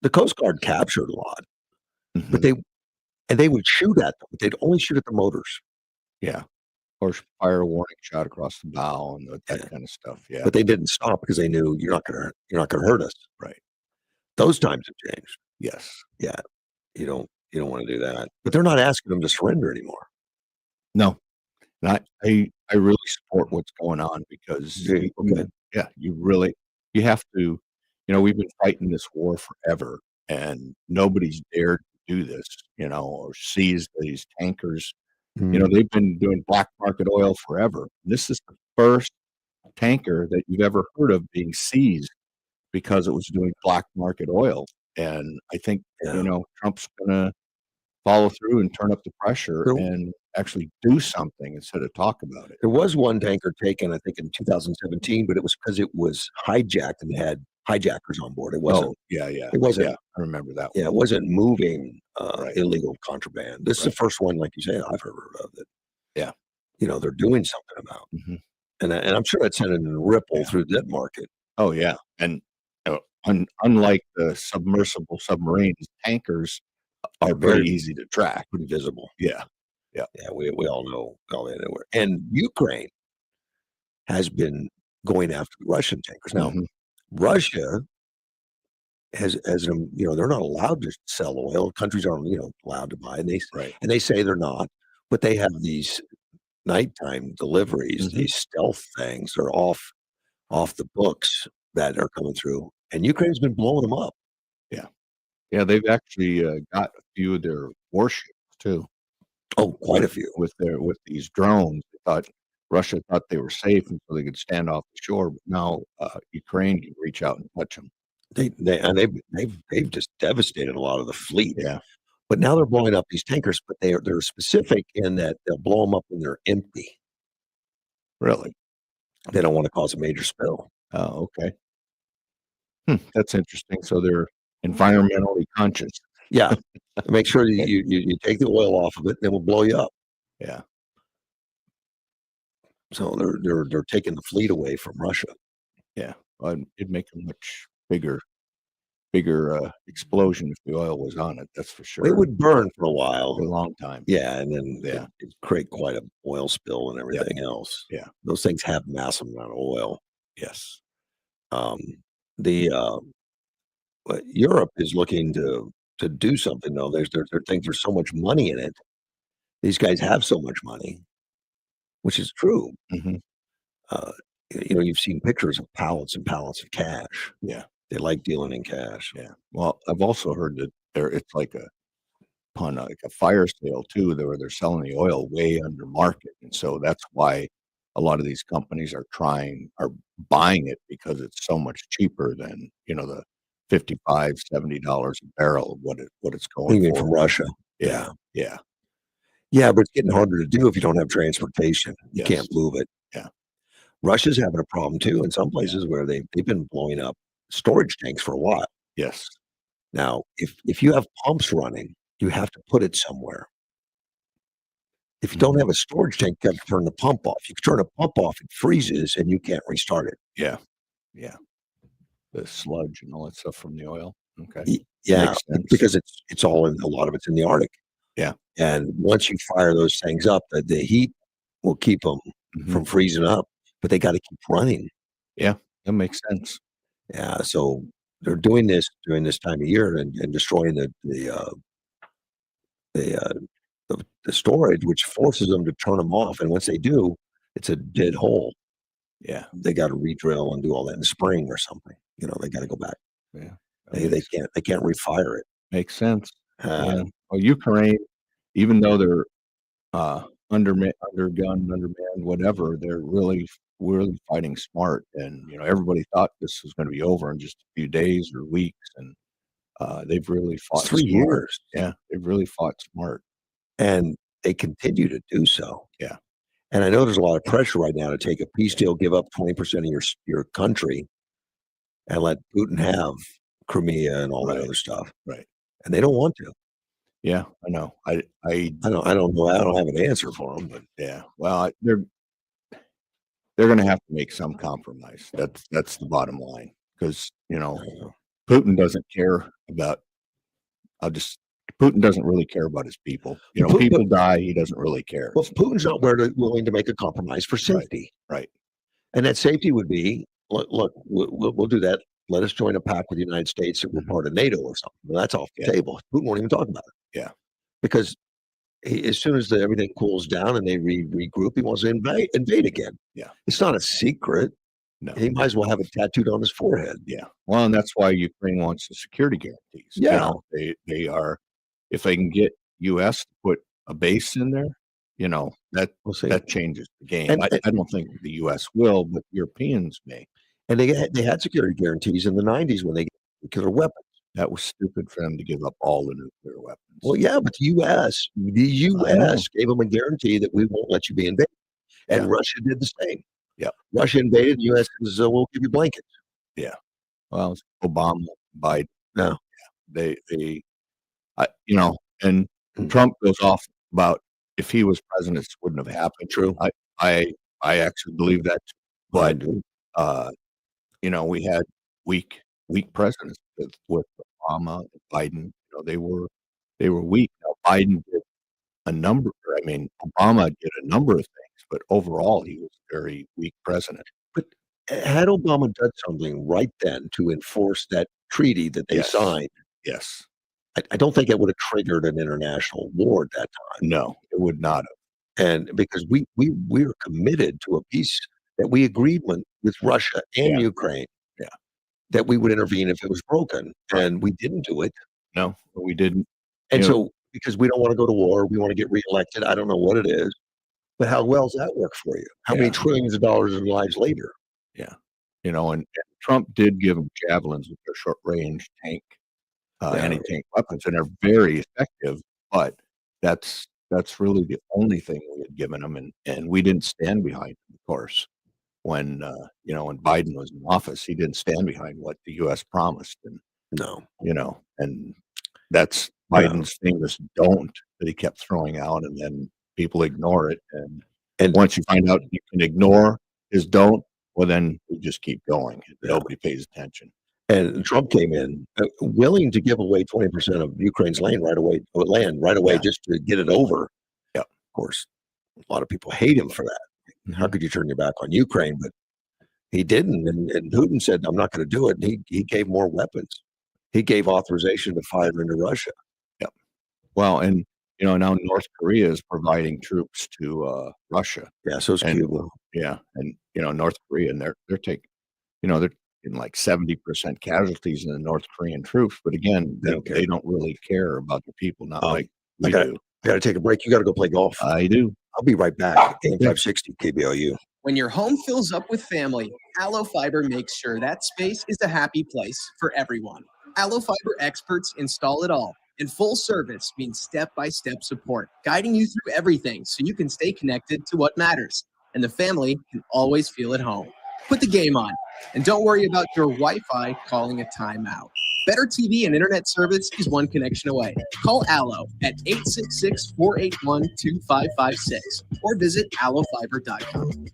the Coast Guard captured a lot, but Mhm. they would shoot at them. But they'd only shoot at the motors. Yeah, or fire a warning shot across the bow and that kind of stuff. Yeah, But they didn't stop because they knew you're not gonna hurt us. right. Those times have changed. Yes. Yeah, you don't want to do that. But they're not asking them to surrender anymore. No, and I really support what's going on because Okay. you have to. We've been fighting this war forever, and nobody's dared to do this. Or seize these tankers. They've been doing black market oil forever. This is the first tanker that you've ever heard of being seized because it was doing black market oil. And I think, Trump's going to follow through and turn up the pressure and actually do something instead of talk about it. There was one tanker taken, I think, in 2017, but it was because it was hijacked and had hijackers on board. It wasn't. Yeah. It wasn't. Yeah, I remember that. Yeah, it wasn't moving Right. illegal contraband. This is the first one, like you say, I've heard of that. Yeah. They're doing something about, Mhm. and I'm sure that's sending a ripple through that market. Oh, yeah. And unlike the submersible submarines, tankers are very easy to track. Pretty visible. Yeah. Yeah, we all know anywhere. And Ukraine has been going after the Russian tankers. Now, Mhm. Russia has they're not allowed to sell oil. Countries aren't allowed to buy, and Right. they say they're not, but they have these nighttime deliveries, Mhm. these stealth things. They're off the books that are coming through, and Ukraine's been blowing them up. Yeah, they've actually got a few of their warships too. Oh, quite a few. With these drones. Russia thought they were safe, and so they could stand off the shore. But now Ukraine can reach out and touch them. They've just devastated a lot of the fleet. Yeah. But now they're blowing up these tankers, but they're specific in that they'll blow them up when they're empty. Really? They don't want to cause a major spill. Oh, okay. That's interesting. So they're environmentally conscious. Yeah. Make sure you take the oil off of it, and it will blow you up. Yeah. So they're taking the fleet away from Russia. Yeah, it'd make a much bigger explosion if the oil was on it. That's for sure. It would burn for a while, For a long time. yeah, and then Yeah. it'd create quite a oil spill and everything else. Yeah. Those things have massive amount of oil. Yes. Um, the but Europe is looking to do something though. There thinks there's so much money in it. These guys have so much money, which is true. hmm Uh, you've seen pictures of pallets and pallets of cash. Yeah. They like dealing in cash. Yeah. Well, I've also heard that it's like like a fire sale too, where they're selling the oil way under market, and so that's why a lot of these companies are buying it because it's so much cheaper than the $55-$70 a barrel of what it's going Even for. from Russia. Yeah. Yeah. Yeah, but it's getting harder to do if you don't have transportation. You Yes. can't move it. Yeah. Russia's having a problem too in some places where they've been blowing up storage tanks for a while. Yes. Now, if you have pumps running, you have to put it somewhere. If you don't have a storage tank, you have to turn the pump off. You turn a pump off, it freezes and you can't restart it. Yeah. Yeah. The sludge and all that stuff from the oil. Okay. Yeah, Makes sense. because it's all in a lot of it's in the Arctic. Yeah. And once you fire those things up, the heat will keep them from freezing up, but they got to keep running. Yeah, that makes sense. Yeah, so they're doing this during this time of year and destroying the storage, which forces them to turn them off. And once they do, it's a dead hole. Yeah. They got to re-drill and do all that in the spring or something. They got to go back. Yeah. They can't refire it. Makes sense. Yeah. Well, Ukraine, even though they're undergunned, undermanned, whatever, they're really fighting smart. And everybody thought this was going to be over in just a few days or weeks, and they've really fought. It's 3 smart. years. Yeah, they've really fought smart, and they continue to do so. Yeah. And I know there's a lot of pressure right now to take a peace deal, give up 20% of your country, and let Putin have Crimea and all that other stuff. Right. And they don't want to. Yeah, I know. I don't know. I don't have an answer for them, but yeah. Well, they're going to have to make some compromise. That's the bottom line, because Putin doesn't care about. Putin doesn't really care about his people. People die. He doesn't really care. Well, Putin's not willing to make a compromise for safety. Right. And that safety would be, look, we'll do that. Let us join a pact with the United States that we're part of NATO or something. Well, that's off the table. Putin won't even talk about it. Yeah. Because as soon as everything cools down and they regroup, he wants to invade again. Yeah. It's not a secret. No. He might as well have it tattooed on his forehead. Yeah. Well, and that's why Ukraine wants the security guarantees. Yeah. They are, if they can get U.S. to put a base in there, that changes the game. And, I don't think the U.S. will, but Europeans may. And they had security guarantees in the 90s when they got nuclear weapons. That was stupid for them to give up all the nuclear weapons. Well, yeah, but the U.S. gave them a guarantee that we won't let you be invaded. And Russia did the same. Yeah. Russia invaded, the U.S. says, we'll give you blankets. Yeah. Well, Obama, Biden. No. They and Trump goes off about if he was president, this wouldn't have happened. True. I actually believe that. But, we had weak presidents with Obama and Biden. They were weak. Now, Biden did Obama did a number of things, but overall he was a very weak president. But had Obama done something right then to enforce that treaty that they signed, yes, I don't think it would have triggered an international war at that time. No, it would not have. And because we're committed to a peace that we agreed with Russia and Ukraine. Yeah. That we would intervene if it was broken. And we didn't do it. No, we didn't. And so because we don't want to go to war, we want to get reelected. I don't know what it is. But how well does that work for you? How many trillions of dollars in lives later? Yeah. And Trump did give them javelins with their short range tank, anti-tank weapons, and they're very effective. But that's really the only thing we had given them, and we didn't stand behind them, of course. When when Biden was in office, he didn't stand behind what the U.S. promised, and and that's Biden's famous "don't" that he kept throwing out, and then people ignore it, and And once you find out you can ignore his don't, well, then you just keep going. Nobody pays attention. And Trump came in willing to give away 20% of Ukraine's land right away, just to get it over. Yeah. Of course, a lot of people hate him for that. How could you turn your back on Ukraine? But he didn't. And Putin said, I'm not going to do it. And he gave more weapons. He gave authorization to fire into Russia. Yeah. Well, and now North Korea is providing troops to Russia. Yeah, so is Cuba. Yeah, and North Korea, and they're taking, they're in like 70% casualties in the North Korean troops. But again, they don't really care about the people, not like we do. I got to take a break. You got to go play golf. I do. I'll be right back. Game 560 KBLU. When your home fills up with family, Allo Fiber makes sure that space is a happy place for everyone. Allo Fiber experts install it all. And full service means step-by-step support, guiding you through everything so you can stay connected to what matters. And the family can always feel at home. Put the game on. And don't worry about your Wi-Fi calling a timeout. Better TV and internet service is one connection away. Call Allo at 866-481-2556 or visit allofiber.com.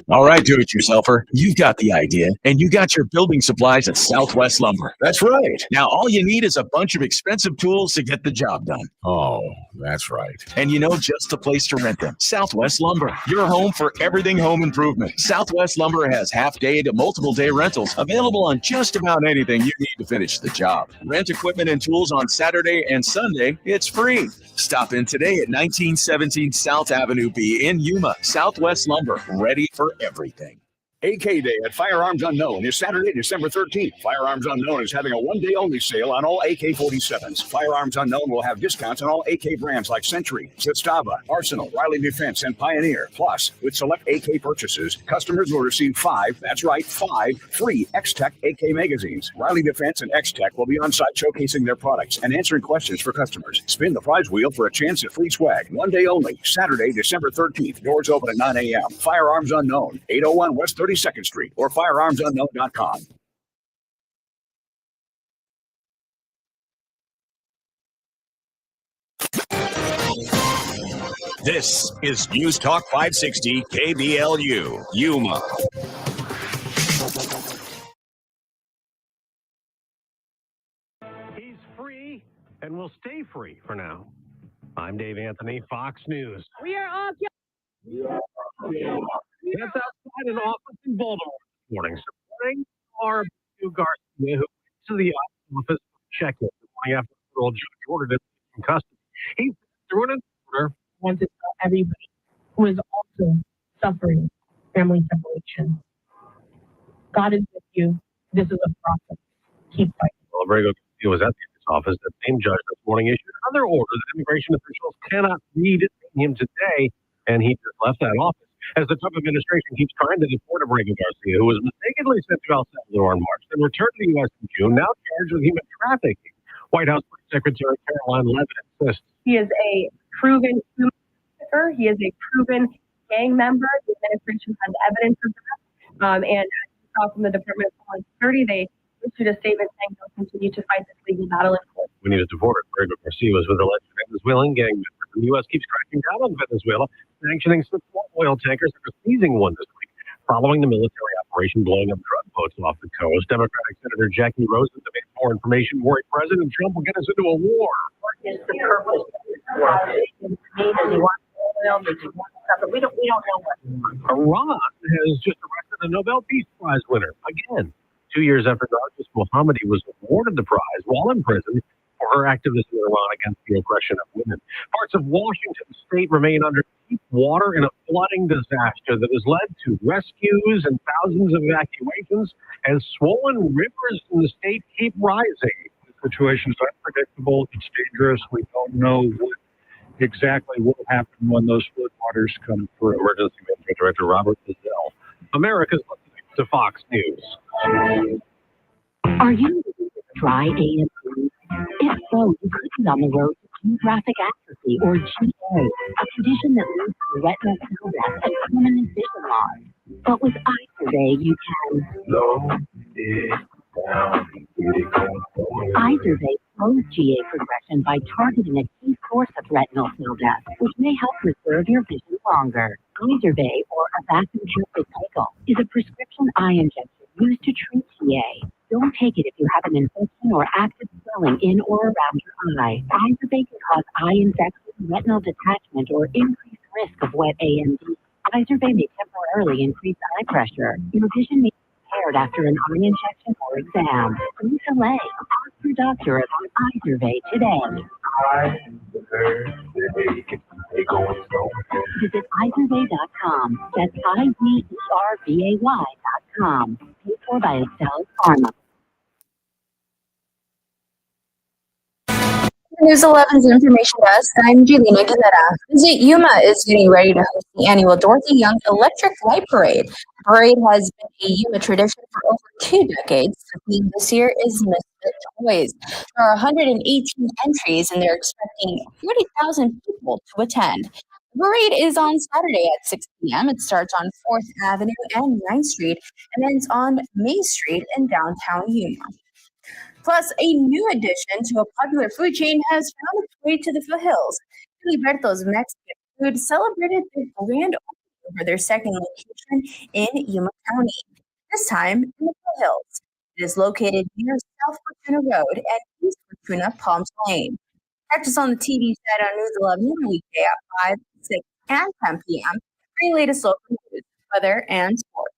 All right, do-it-yourselfer, you've got the idea, and you got your building supplies at Southwest Lumber. That's right. Now, all you need is a bunch of expensive tools to get the job done. Oh, that's right. And just the place to rent them. Southwest Lumber, your home for everything home improvement. Southwest Lumber has half-day to multiple-day rentals available on just about anything you need to finish the job. Rent equipment and tools on Saturday and Sunday. It's free. Stop in today at 1917 South Avenue B in Yuma. Southwest Lumber, ready for everything. AK Day at Firearms Unknown is Saturday, December 13th. Firearms Unknown is having a one-day only sale on all AK-47s. Firearms Unknown will have discounts on all AK brands like Century, Zastava, Arsenal, Riley Defense, and Pioneer. Plus, with select AK purchases, customers will receive 5 free X-Tech AK magazines. Riley Defense and X-Tech will be on site showcasing their products and answering questions for customers. Spin the prize wheel for a chance at free swag. One day only, Saturday, December 13th. Doors open at 9 a.m. Firearms Unknown, 801 West 32nd Street or firearmsunknown.com. This is News Talk 560 KBLU, Yuma. He's free and will stay free for now. I'm Dave Anthony, Fox News. We are all That's outside an office in Baltimore this morning, supporting Garcia, who went to the office to check it the morning after the federal judge ordered him in custody. He threw an order. I want to tell everybody who is also suffering family separation. God is with you. This is a process. Keep fighting. Well, Abrego Garcia was at the office. That same judge this morning issued another order that immigration officials cannot read him today, and he just left that office. As the Trump administration keeps trying to deport Abrego Garcia, who was mistakenly sent to El Salvador in March, then returned to the U.S. in June, now charged with human trafficking. White House Press Secretary Caroline Leavitt insists. He is a proven human trafficker. He is a proven gang member. The administration has evidence of that. And as you saw from the Department of Homeland Security, they issued a statement saying they'll continue to fight this legal battle in court. We need to deport Abrego Garcia was with alleged Venezuelan gang members. The U.S. keeps cracking down on Venezuela, sanctioning some oil tankers after seizing one this week, following the military operation blowing up drug boats off the coast. Democratic Senator Jackie Rosen demands more information, worried President Trump will get us into a war. What is the purpose of war? They want oil, they want stuff, but we don't know what. Iran has just arrested a Nobel Peace Prize winner again. 2 years after Narges Mohammadi was awarded the prize while in prison for her activism in Iran against the oppression of women. Parts of Washington state remain under deep water in a flooding disaster that has led to rescues and thousands of evacuations as swollen rivers in the state keep rising. The situation is unpredictable. It's dangerous. We don't know exactly what will happen when those floodwaters come through. Emergency Management Director Robert Bizzell. America's listening to Fox News. Are you living with dry AMD? If so, you could be on the road to geographic atrophy, or GA, a condition that leads to retinal cell death and permanent vision loss. But with iSurvey, you can. Isurvey slows GA progression by targeting a key source of retinal cell death, which may help preserve your vision longer. Izervay, or Avastin cycle, is a prescription eye injection used to treat GA. Don't take it if you have an infection or active swelling in or around your eye. Izervay can cause eye infection, retinal detachment, or increased risk of wet AMD. Izervay may temporarily increase eye pressure. Your vision may be impaired after an eye injection or exam. Don't delay. Ask your doctor about Izervay today. Visit Izervay.com. That's IZERVAY.com. Paid for by Excel Pharma. News 11's information desk. I'm Julina Guevara. Visit Yuma is getting ready to host the annual Dorothy Young Electric Light Parade. The parade has been a Yuma tradition for over 2 decades. The theme this year is Misfit Toys. There are 118 entries, and they're expecting 40,000 people to attend. The parade is on Saturday at 6 p.m. It starts on 4th Avenue and 9th Street and ends on Main Street in downtown Yuma. Plus, a new addition to a popular food chain has found its way to the foothills. Filiberto's Mexican Food celebrated their grand opening for their second location in Yuma County, this time in the foothills. It is located near South Fortuna Road and East Fortuna Palms Lane. Catch us on the TV set on News 11 every weekday at 5, 6, and 10 p.m. for your latest local news, weather, and sports.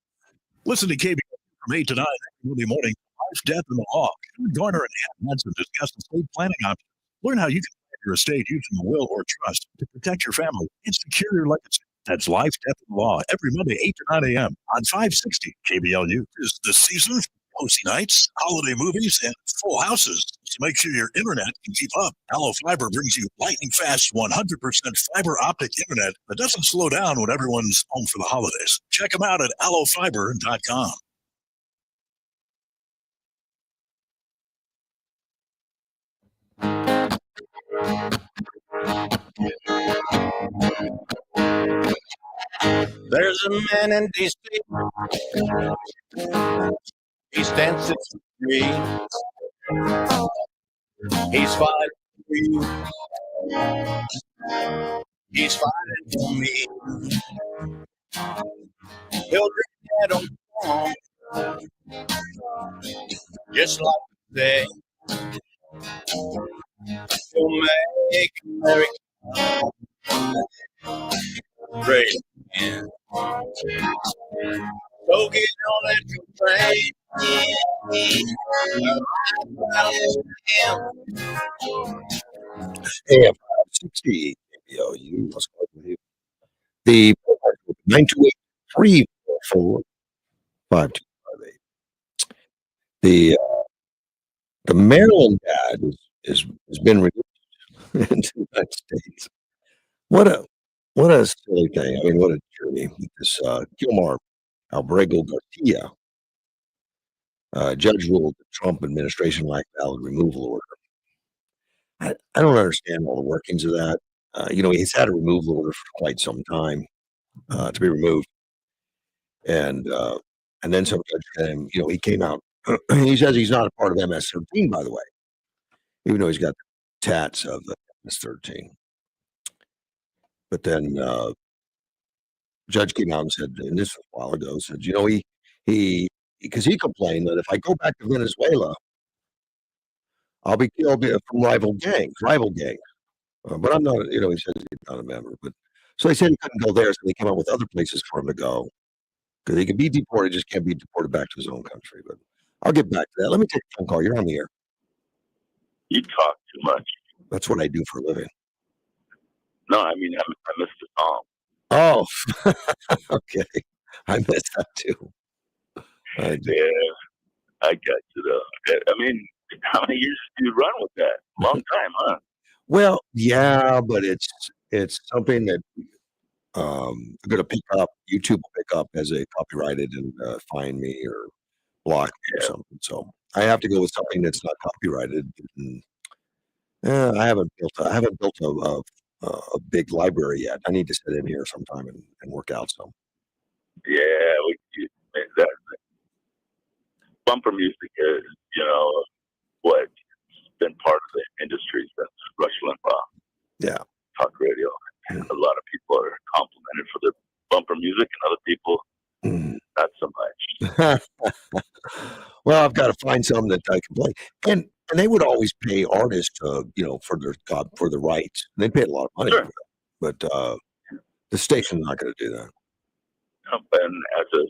Listen to KBO from 8 to 9 every Monday morning. Life, death, and the law. Karen Garner and Ann Hansen discuss estate planning options. Learn how you can plan your estate using a will or trust to protect your family and secure your legacy. That's Life, Death, and the Law every Monday, 8 to 9 a.m. on 560 KBLU. Is the season for cozy nights, holiday movies, and full houses. So make sure your internet can keep up. Allo Fiber brings you lightning fast 100% fiber optic internet that doesn't slow down when everyone's home for the holidays. Check them out at allofiber.com. There's a man in D.C. He stands 63. He's fighting for you. He's fighting for me. He'll drink that on the phone, just like they. He'll make America great again. So get on that train. AM 560 KBLU. The 928-344-5258. The Maryland dad has been released into the United States. What a silly thing. I mean, what a journey with this Gilmar Albrego Garcia. Judge ruled the Trump administration lacked valid removal order. I don't understand all the workings of that. He's had a removal order for quite some time to be removed, and then some judge came. He came out. He says he's not a part of MS-13, by the way, even though he's got tats of MS-13. But then judge came out and said, and this was a while ago, said, because he complained that if I go back to Venezuela, I'll be killed from rival gangs. But I'm not, he says he's not a member. But so they said he couldn't go there, so they came up with other places for him to go because he could be deported, just can't be deported back to his own country. But I'll get back to that. Let me take a phone call. You're on the air. You talk too much. That's what I do for a living. No, I mean, I missed the song. Oh, okay. I missed that too. Yeah, I got you though. I mean, how many years did you run with that? Long time, huh? Well, yeah, but it's something that I'm going to pick up. YouTube will pick up as a copyrighted and find me or block me or something. So I have to go with something that's not copyrighted. And, I haven't built a big library yet. I need to sit in here sometime and work out some. Yeah, that bumper music is, what, been part of the industry since Rush Limbaugh. Yeah. Talk radio. And a lot of people are complimented for their bumper music, and other people not so much. Well, I've got to find some that I can play, and they would always pay artists, for the rights. They paid a lot of money for that, but the station's not going to do that. And as a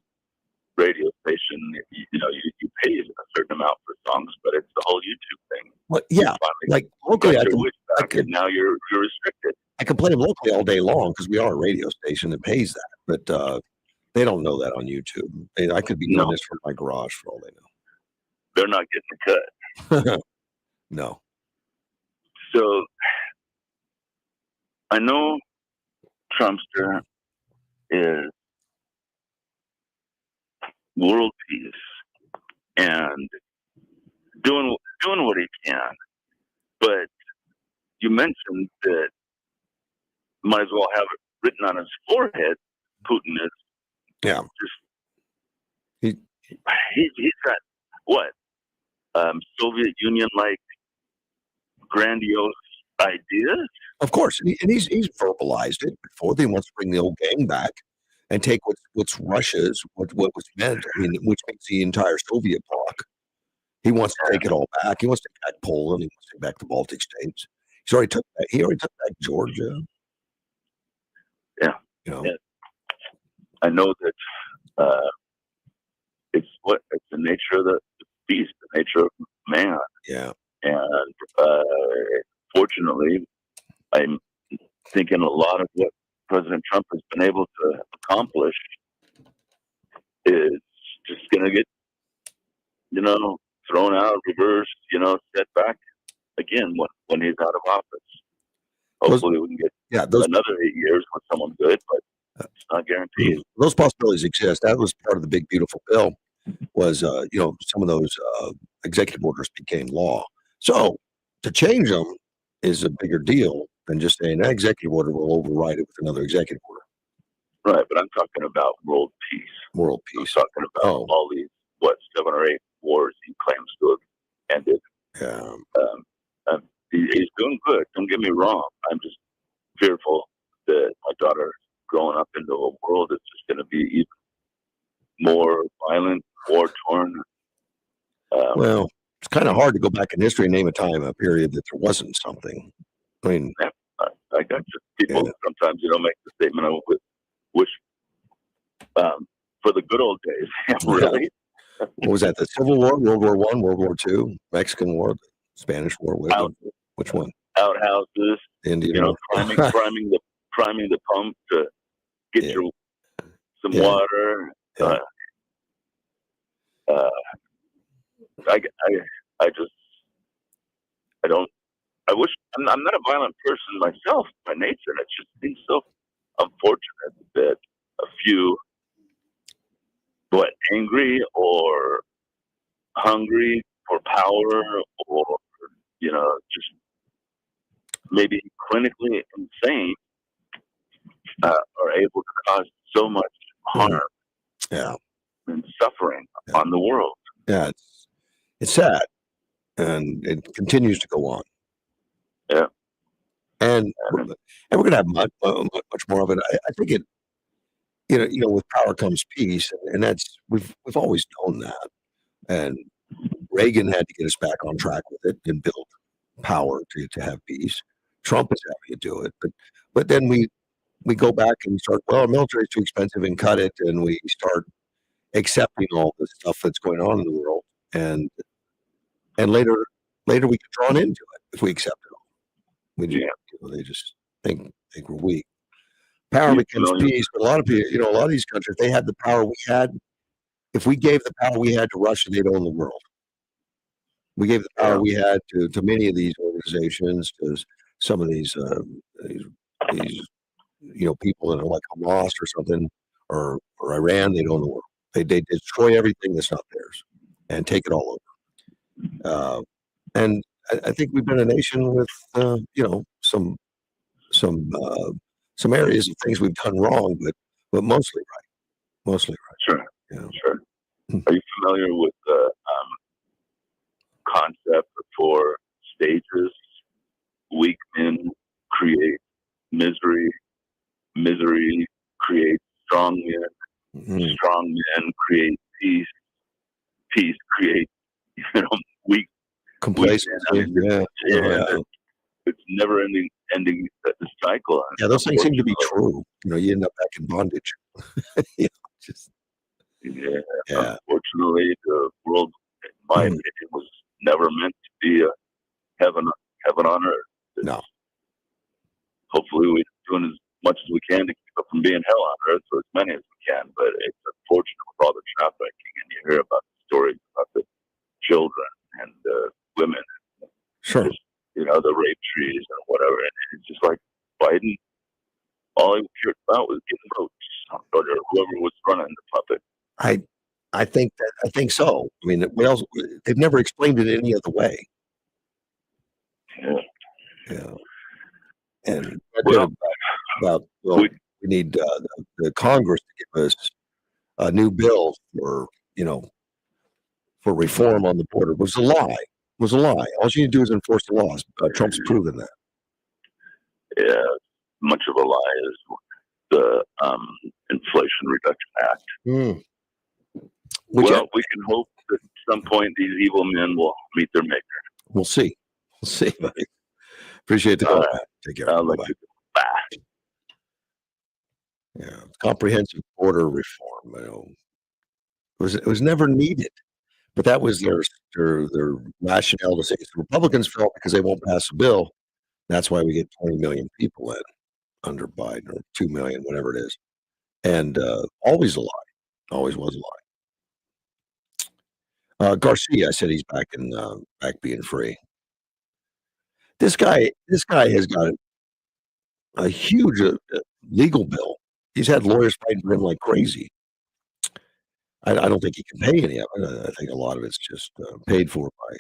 radio station, you pay a certain amount for songs, but it's the whole YouTube thing. Well, yeah, like locally, and now you're restricted. I can play them locally all day long because we are a radio station that pays that, but they don't know that on YouTube. I could be doing this from my garage for all they know. They're not getting a cut. No. So I know Trumpster is world peace and doing what he can, but you mentioned that might as well have it written on his forehead. Putin is just he's got what Soviet Union like grandiose ideas. Of course, and he's verbalized it before. He wants to bring the old gang back and take what's Russia's, what was meant. I mean, which means the entire Soviet bloc. He wants to take it all back. He wants to take back Poland. He wants to take back the Baltic states. He already took back Georgia. Yeah, Yeah. I know that it's the nature of the beast, the nature of man. Yeah. And fortunately, I'm thinking a lot of what President Trump has been able to accomplish is just going to get, thrown out, reversed, set back again when he's out of office. Hopefully we can get another 8 years with someone good, but it's not guaranteed. Those possibilities exist. That was part of the big, beautiful bill was, some of those executive orders became law. So to change them is a bigger deal than just saying that executive order will override it with another executive order. Right, but I'm talking about world peace. World peace. I'm talking about all these, 7 or 8 wars he claims to have ended. Yeah. He's doing good. Don't get me wrong. I'm just fearful that my daughter growing up into a world that's just going to be even more violent, war-torn. Well, it's kind of hard to go back in history and name a period that there wasn't something. I mean, I got people sometimes, make the statement, I wish for the good old days. Really? What was that? The Civil War, World War I, World War II, Mexican War, Spanish War. Which one? Outhouses. Indian. Priming the pump to get your some water. I wish I'm not a violent person myself by nature, and it just seems so unfortunate that a few, angry or hungry for power, or just maybe clinically insane, are able to cause so much harm and suffering on the world. Yeah, it's sad, and it continues to go on. Yeah, and we're going to have much more of it. I think it. With power comes peace, and that's we've always known that. And Reagan had to get us back on track with it and build power to have peace. Trump is having to do it, but then we go back and start. Well, our military is too expensive, and cut it, and we start accepting all the stuff that's going on in the world, and later we get drawn into it if we accept it all. They just think we're weak. Power becomes peace, but a lot of people, a lot of these countries, they had the power we had. If we gave the power we had to Russia, they'd own the world. We gave the power we had to many of these organizations, to some of these people that are like Hamas or something, or Iran, they'd own the world. They destroy everything that's not theirs and take it all over. And I think we've been a nation with some areas of things we've done wrong, but mostly right. Mostly right. Sure. Sure. Are you familiar with the concept for stages. Weak men create misery. Misery creates strong men. Mhm. Strong men create peace. Peace creates, weak Complacency. men. I mean, Yeah. it's never ending cycle. Yeah, those things seem to be Unfortunately. true. You end up back in bondage. Just Yeah, yeah. unfortunately, the world, in my Mhm. opinion, was never meant to be a heaven on earth. No. Hopefully, we're doing as much as we can to keep it from being hell on earth for as many as we can. But it's unfortunate with all the trafficking, and you hear about the stories about the children and the women, Sure. just the rape trees and whatever. And it's just like Biden, all he cared about was getting votes, or whoever was running the puppet. I think so. I mean, what else? They've never explained it any other way. Yeah. Yeah. And Well, we need the Congress to give us a new bill for for reform on the border. It was a lie. All you need to do is enforce the laws. Trump's proven that. Yeah, much of a lie is the Inflation Reduction Act. Which we can hope that at some point these evil men will meet their maker. We'll see. Buddy. Appreciate the call, man. Take care. Bye-bye. Yeah, comprehensive border reform. It was never needed, but that was their rationale to say it's the Republicans' fault because they won't pass a bill. That's why we get 20 million people in under Biden, or 2 million, whatever it is, and always a lie. Always was a lie. Garcia said he's back being free. This guy has got a huge legal bill. He's had lawyers fighting for him like crazy. I don't think he can pay any of it. I think a lot of it's just paid for by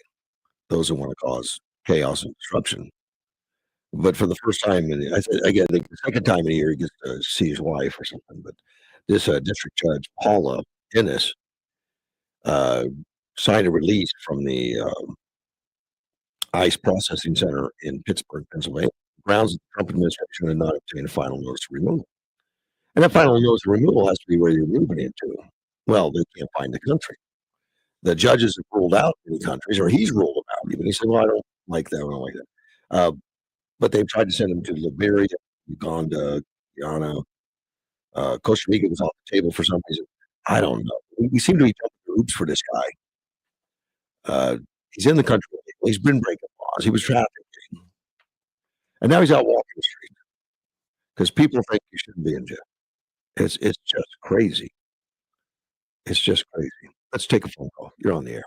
those who want to cause chaos and disruption. But for the first time, I think the second time in a year, he gets to see his wife or something. But this district judge, Paula Ennis, signed a release from the ICE Processing Center in Pittsburgh, Pennsylvania, grounds that the Trump administration had not obtained a final notice of removal. And that final notice of removal has to be where you're moving into. Well, they can't find the country. The judges have ruled out many countries, or he's ruled them out. Even he said, "Well, I don't like that. I don't like that." But they've tried to send him to Liberia, Uganda, Guyana. Costa Rica was off the table for some reason. I don't know. We seem to be jumping through hoops for this guy. He's in the country. He's been breaking laws. He was trafficking. And now he's out walking the street because people think you shouldn't be in jail. It's just crazy. It's just crazy. Let's take a phone call. You're on the air.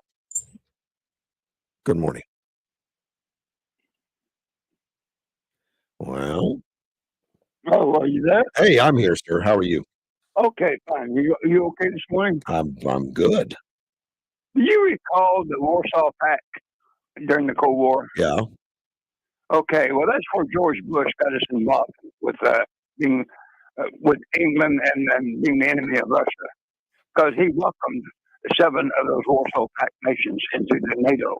Good morning. Well. Oh, are you there? Hey, I'm here, sir. How are you? Okay, fine. You okay this morning? I'm good. Do you recall the Warsaw Pact during the Cold War? Yeah. Okay, well, that's where George Bush got us involved with being with England and being the enemy of Russia, because he welcomed 7 of those Warsaw Pact nations into the NATO.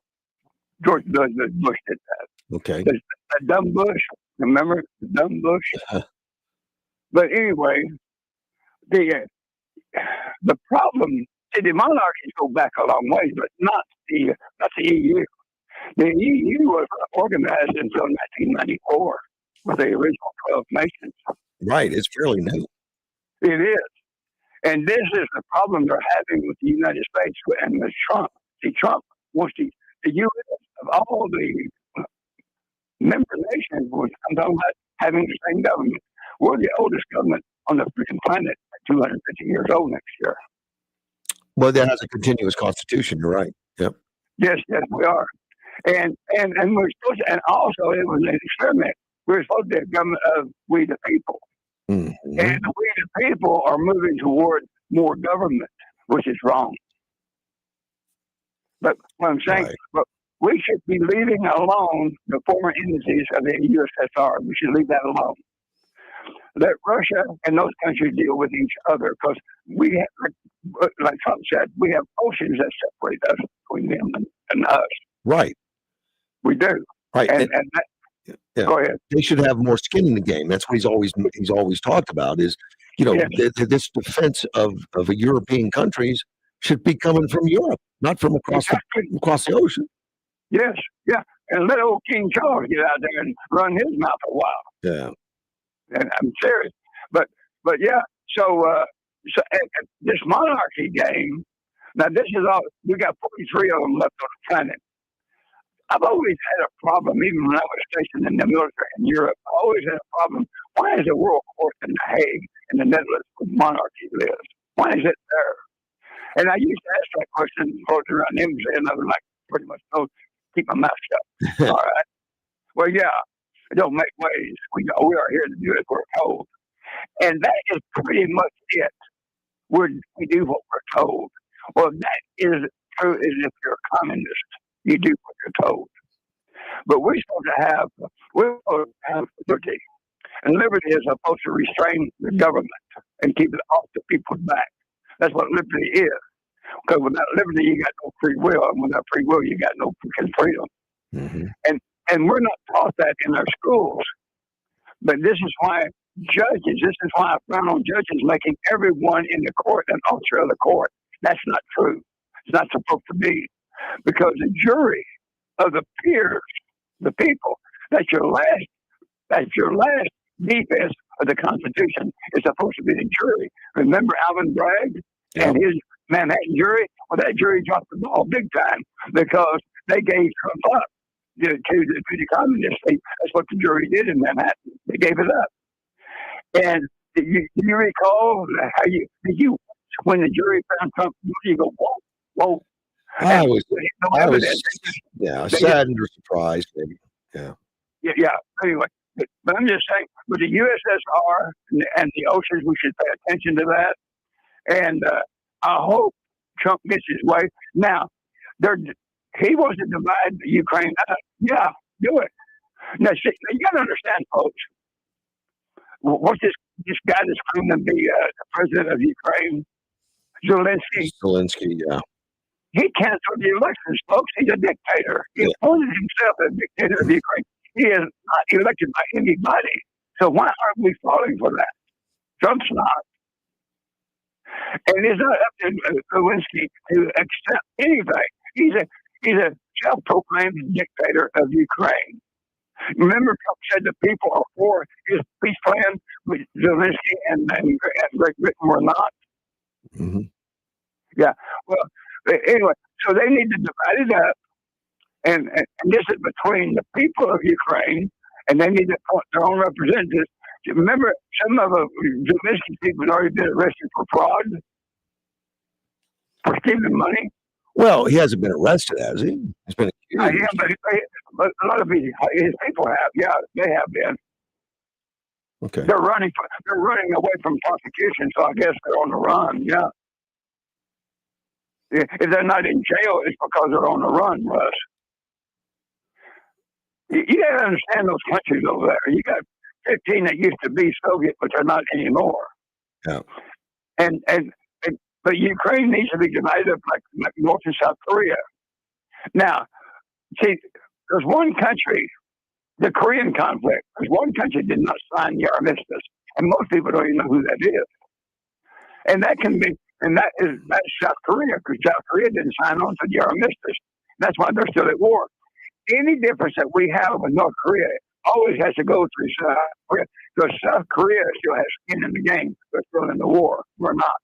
George Bush did that. Okay. The dumb Bush, remember the dumb Bush? But anyway, the problem. See, the monarchies go back a long way, but not the EU. The EU was organized until 1994 with the original 12 nations. Right, it's fairly new. It is. And this is the problem they're having with the United States and with Trump. See, Trump wants the U.S. of all the member nations was talking about having the same government. We're the oldest government on the freaking planet at 250 years old next year. Well, that has a continuous constitution. You're right. Yep. Yes, we are. And we're supposed to, and also it was an experiment. We're supposed to be a government of we the people. Mm-hmm. And we the people are moving toward more government, which is wrong. But what I'm saying, but we should be leaving alone the former entities of the USSR. We should leave that alone. Let Russia and those countries deal with each other, because we have, like Trump said, we have oceans that separate us between them and us. Right. We do. Right. And that, Yeah. go ahead. They should have more skin in the game. That's what he's always talked about is, this defense of European countries should be coming from Europe, not from across the ocean. Yes, yeah. And let old King Charles get out there and run his mouth a while. Yeah. And I'm serious. But yeah, so and this monarchy game, now this is all, we got 43 of them left on the planet. I've always had a problem, even when I was stationed in the military in Europe. I always had a problem. Why is the World Court in The Hague in the Netherlands where monarchy lives? Why is it there? And I used to ask that question floating around the embassy, and I was like, pretty much told, keep my mouth shut. All right. Well, yeah, it don't make waves. We are here to do it. We're told. And that is pretty much it. We do what we're told. Well, that is true as if you're a communist. You do what you're told. But we're supposed to have liberty. And liberty is supposed to restrain the government and keep it off the people's back. That's what liberty is. Because without liberty, you got no free will. And without free will, you got no freaking freedom. Mm-hmm. And we're not taught that in our schools. But this is why I frown on judges making everyone in the court an officer of the court. That's not true. It's not supposed to be. Because the jury of the peers, the people, that's your last defense of the Constitution is supposed to be the jury. Remember Alvin Bragg and his Manhattan jury? Well, that jury dropped the ball big time because they gave Trump up to the communists. That's what the jury did in Manhattan. They gave it up. And do you recall how when the jury found Trump, you go, whoa. I was saddened or surprised, maybe. Yeah. Anyway, but I'm just saying, with the USSR and the oceans, we should pay attention to that. And I hope Trump gets his way. Now, he wants to divide Ukraine up. Yeah, do it. Now, see, you got to understand, folks. What's this guy that's claiming to be the president of Ukraine? Zelensky, yeah. He canceled the elections, folks. He's a dictator. He appointed himself as dictator of Ukraine. He is not elected by anybody. So why aren't we falling for that? Trump's not. And it's not up to Zelensky to accept anything. He's a self-proclaimed dictator of Ukraine. Remember, Trump said the people are for his peace plan, but Zelensky and Great Britain were not. Mm-hmm. Yeah. Well, anyway, so they need to divide it up, and this is between the people of Ukraine, and they need to appoint their own representatives. Remember, some of the Zelensky people have already been arrested for fraud, for stealing money. Well, he hasn't been arrested, has he? He's been accused. Yeah, but a lot of his people have. Yeah, they have been. Okay. They're running away from prosecution, so I guess they're on the run. Yeah. If they're not in jail, it's because they're on the run, Russ. You got to understand those countries over there. You got 15 that used to be Soviet, but they're not anymore. Yeah. But Ukraine needs to be divided up like North and South Korea. Now, see, there's one country, the Korean conflict. There's one country that did not sign the armistice, and most people don't even know who that is. And that's South Korea, because South Korea didn't sign on to the armistice. That's why they're still at war. Any difference that we have with North Korea always has to go through South Korea, because South Korea still has skin in the game. They're still in the war. We're not.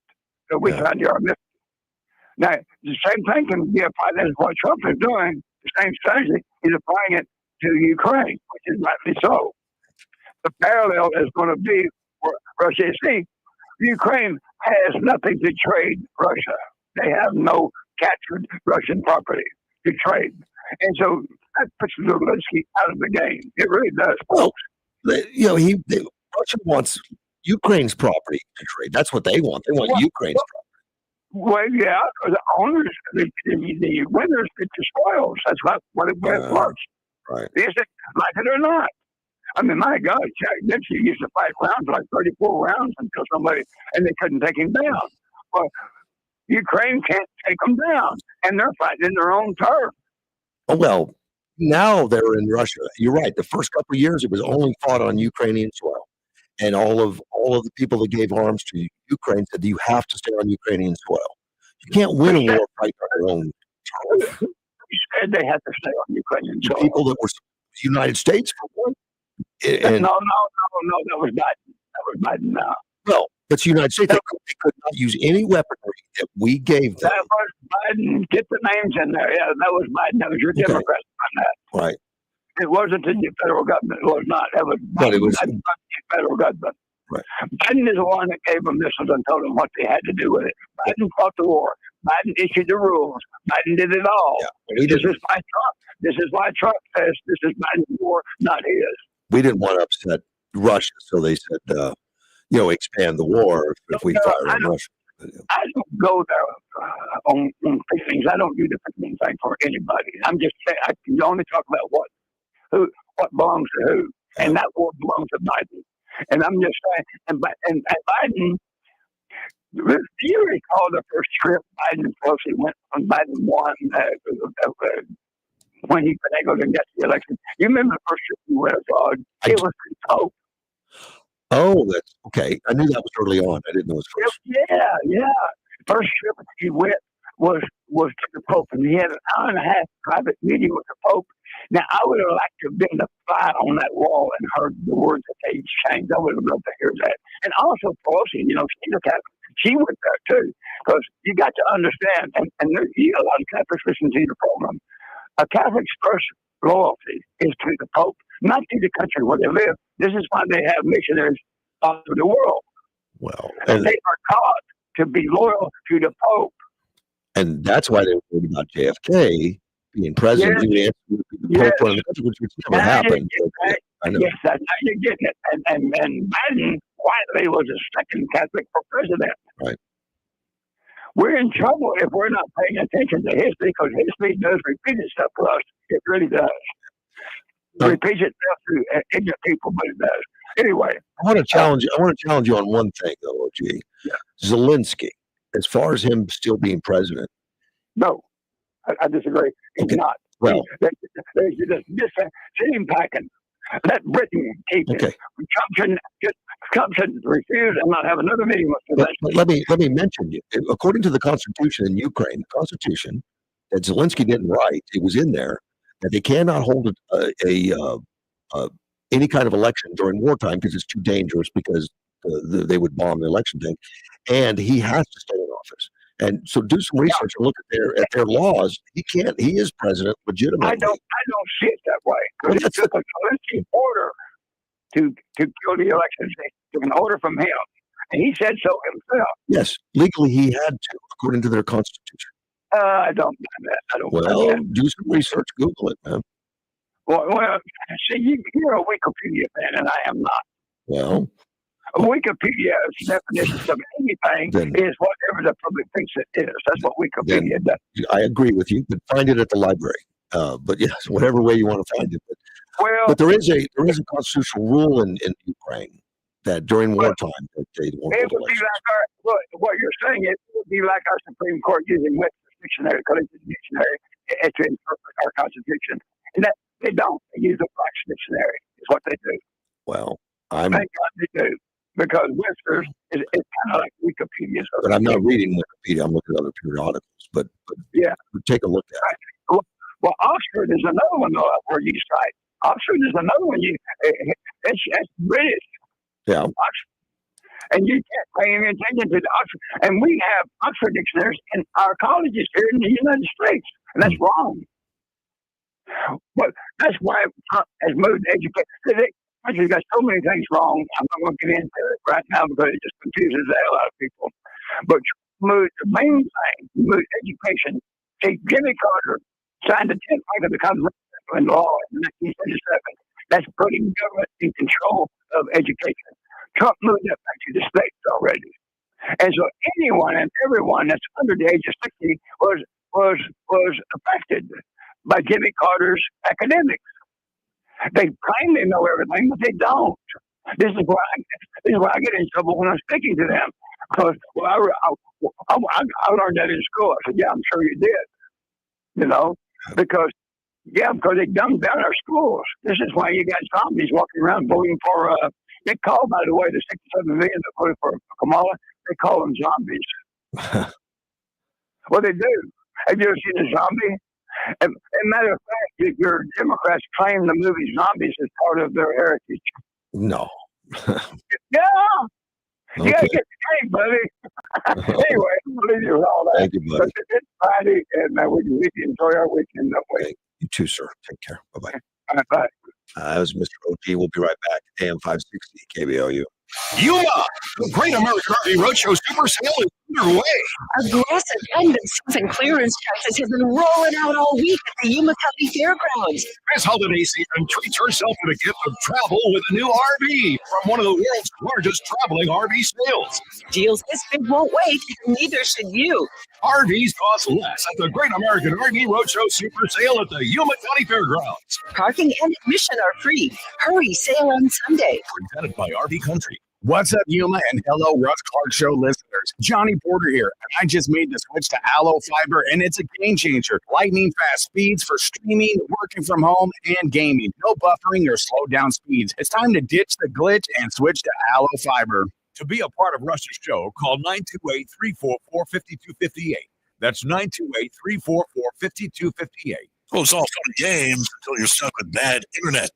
So we signed the armistice. Now, the same thing can be applied. That's what Trump is doing. The same strategy. He's applying it to Ukraine, which is rightly so. The parallel is going to be for Russia. See, Ukraine has nothing to trade Russia. They have no captured Russian property to trade. And so that puts Zelensky out of the game. It really does. Well, Russia wants Ukraine's property to trade. That's what they want. They want Ukraine's property. Well, yeah, the owners, the winners get the spoils. That's what it works. Right. Is it like it or not? I mean, my God, Jack Dempsey used to fight rounds, like 34 rounds until somebody, and they couldn't take him down. Well, Ukraine can't take them down, and they're fighting in their own turf. Oh, well, Now they're in Russia. You're right. The first couple of years, it was only fought on Ukrainian soil, and all of the people that gave arms to Ukraine said you have to stay on Ukrainian soil. You can't win a war fighting on your own turf. You said they had to stay on Ukrainian The soil. people that were United States for one, and No, that was Biden. That was Biden now. well, but the United States they could not use any weaponry that we gave them. That was Biden. Get the names in there. Yeah, that was Biden. That was your Democrats on that. Right. It wasn't the federal government. It was not. That was Biden. But it was That's not the federal government. right. Biden is the one that gave them missiles and told them what they had to do with it. Biden fought the war. Biden issued the rules. Biden did it all. We This didn't. is why Trump. This is why Trump says this is Biden's war, not his. We didn't want to upset Russia, so they said, expand the war if we fire on Russia. I don't go there on feelings. I don't do the feeling thing for anybody. I'm just saying I can only talk about what belongs to who, and that war belongs to Biden. And I'm just saying, and Biden. Do you recall the first trip Biden and Pelosi went on? Biden won when he finagled and got the election. You remember the first trip he went abroad? It was to the Pope. Oh, that's okay. I knew that was early on. I didn't know it was first. Yeah. First trip he went was to the Pope, and he had an hour and a half private meeting with the Pope. Now, I would have liked to have been the fly on that wall and heard the words that they exchanged. I would have loved to hear that. And also Pelosi, she's a Catholic. She went there too, because you got to understand, and a lot of Catholics listen to your program. A Catholic's first loyalty is to the Pope, not to the country where they live. This is why they have missionaries all over the world. Well, and they are taught to be loyal to the Pope. And that's why they were worried about JFK being president. Yes. He would be the Pope running the country, which never happened. I know. Yes, that's how you're getting it. And Biden quietly was a second Catholic for president. Right. We're in trouble if we're not paying attention to history, because history does repeat itself for us. It really does. It repeats itself through ignorant people, but it does. Anyway, I want to challenge you. I want to challenge you on one thing, though, OG. Yeah. Zelensky, as far as him still being president. No, I disagree. He's not. Well, They're just team packing. Let Britain keep it. Trump should refuse and not have another meeting with Zelensky. But let me mention you. According to the Constitution in Ukraine, the Constitution that Zelensky didn't write, it was in there that they cannot hold any kind of election during wartime because it's too dangerous, because they would bomb the election thing, and he has to stay in office. And so, do some research and look at their laws. He can't. He is president legitimately. I don't see it that way. Because it took a Zelensky order to kill the elections. They took an order from him, and he said so himself. Yes, legally he had to, according to their constitution. I don't mind that. I don't. Well, mind that. do some research. Google it, man. Well, see, you're a Wikipedia fan, and I am not. Well, Wikipedia's definitions of anything is whatever the public thinks it is. That's what Wikipedia does. I agree with you, but find it at the library. But yes, whatever way you want to find it. But there is a constitutional rule in Ukraine that during wartime they won't It hold would be elections. like what you're saying. It would be like our Supreme Court using Webster's dictionary, Collected dictionary, to interpret our Constitution, and that they don't. They use the Black's dictionary. Is what they do. Well, Thank God they do, because Webster's is kind of like Wikipedia. So but I'm not reading Wikipedia. I'm looking at other periodicals. But yeah, take a look at it. Well, Oxford is another one where you cite. Oxford is another one. It's British. Yeah. Oxford. And you can't pay any attention to the Oxford. And we have Oxford dictionaries in our colleges here in the United States, and that's wrong. But that's why Trump has moved education. Country's got so many things wrong. I'm not going to get into it right now because it just confuses the hell out of people. But the main thing, moved education. See, Jimmy Carter signed the 10th Amendment of the Constitution law in 1937. That's putting government in control of education. Trump moved that back to the states already. And so anyone and everyone that's under the age of 60 was affected by Jimmy Carter's academics. They claim they know everything, but they don't. This is why I get in trouble when I'm speaking to them. Because I learned that in school. I said, yeah, I'm sure you did. Because Yeah, because they dumbed down our schools. This is why you got zombies walking around voting for. They call, by the way, the 67 million that voted for Kamala. They call them zombies. Well, they do. Have you ever seen a zombie? And matter of fact, your Democrats claim the movie Zombies is part of their heritage. No. Yeah. You gotta Okay. get straight, buddy. Anyway, I'll leave you with all that. Thank you, buddy. But it's Friday, and we can enjoy our weekend that way. You too, sir. Take care. Bye-bye. All right, bye. That was Mr. OG. We'll be right back. AM 560 KBOU. Yuma, the Great American RV Roadshow Super Sale is underway. Aggressive end of season clearance prices have been rolling out all week at the Yuma County Fairgrounds. This holiday season, treat yourself to the gift of travel with a new RV from one of the world's largest traveling RV sales. Deals this big won't wait, and neither should you. RVs cost less at the Great American RV Roadshow Super Sale at the Yuma County Fairgrounds. Parking and admission are free. Hurry, sale on Sunday. Presented by RV Country. What's up, Yuma, and hello, Russ Clark Show listeners. Johnny Porter here, and I just made the switch to Allo Fiber, and it's a game changer. Lightning fast speeds for streaming, working from home, and gaming. No buffering or slowed down speeds. It's time to ditch the glitch and switch to Allo Fiber. To be a part of Russ's show, call 928-344-5258. That's 928-344-5258. Well, it's all fun and games until you're stuck with bad internet.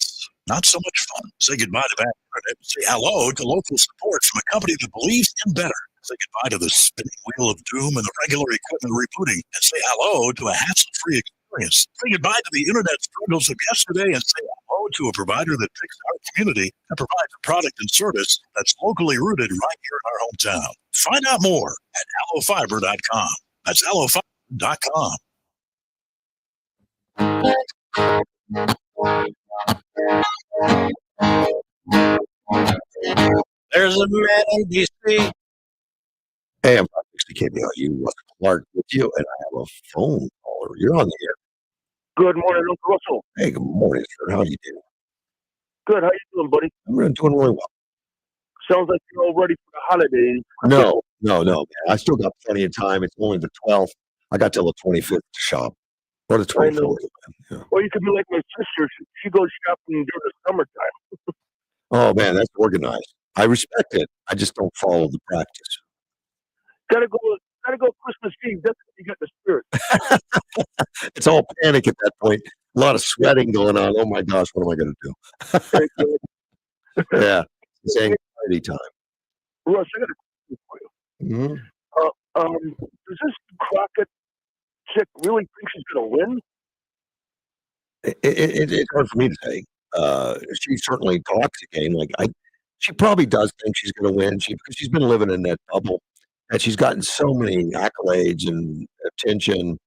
Not so much fun. Say goodbye to bad internet and say hello to local support from a company that believes in better. Say goodbye to the spinning wheel of doom and the regular equipment rebooting, and say hello to a hassle-free experience. Say goodbye to the internet struggles of yesterday and say hello to a provider that picks our community and provides a product and service that's locally rooted right here in our hometown. Find out more at allofiber.com. That's allofiber.com. There's a man in D.C. AM 560 KBOU. Russ Clark with you, and I have a phone caller. You're on the air. Good morning, Uncle Russell. Hey, good morning, sir. How you doing? Good. How you doing, buddy? I'm doing really well. Sounds like you're all ready for the holidays. No, man. I still got plenty of time. It's only the 12th. I got till the 25th to shop. Or the 24th. Yeah. Well, you could be like my sister. She goes shopping during the summertime. Oh, man, that's organized. I respect it. I just don't follow the practice. Gotta go Christmas Eve. That's when you got the spirit. It's all panic at that point. A lot of sweating going on. Oh, my gosh, what am I going to do? Yeah. It's anxiety time. Russ, I got a question for you. Mm-hmm. Does this Crockett chick really think she's going to win? It's hard for me to say. She certainly talks a game. She probably does think she's going to win. Because she's been living in that bubble, and she's gotten so many accolades and attention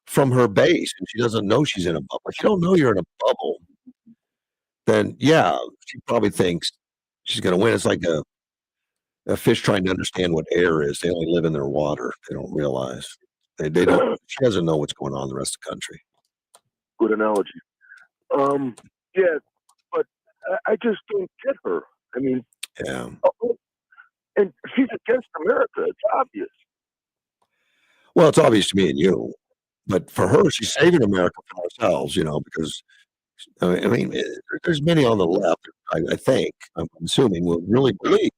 from her base, and she doesn't know she's in a bubble. If you don't know you're in a bubble, then yeah, she probably thinks she's going to win. It's like a fish trying to understand what air is. They only live in their water. They don't realize. They don't. She doesn't know what's going on in the rest of the country. Good analogy. Yeah, but I just don't get her. I mean, yeah. And she's against America. It's obvious. Well, it's obvious to me and you, but for her, she's saving America from ourselves. Because I mean, there's many on the left. I think I'm assuming will really believe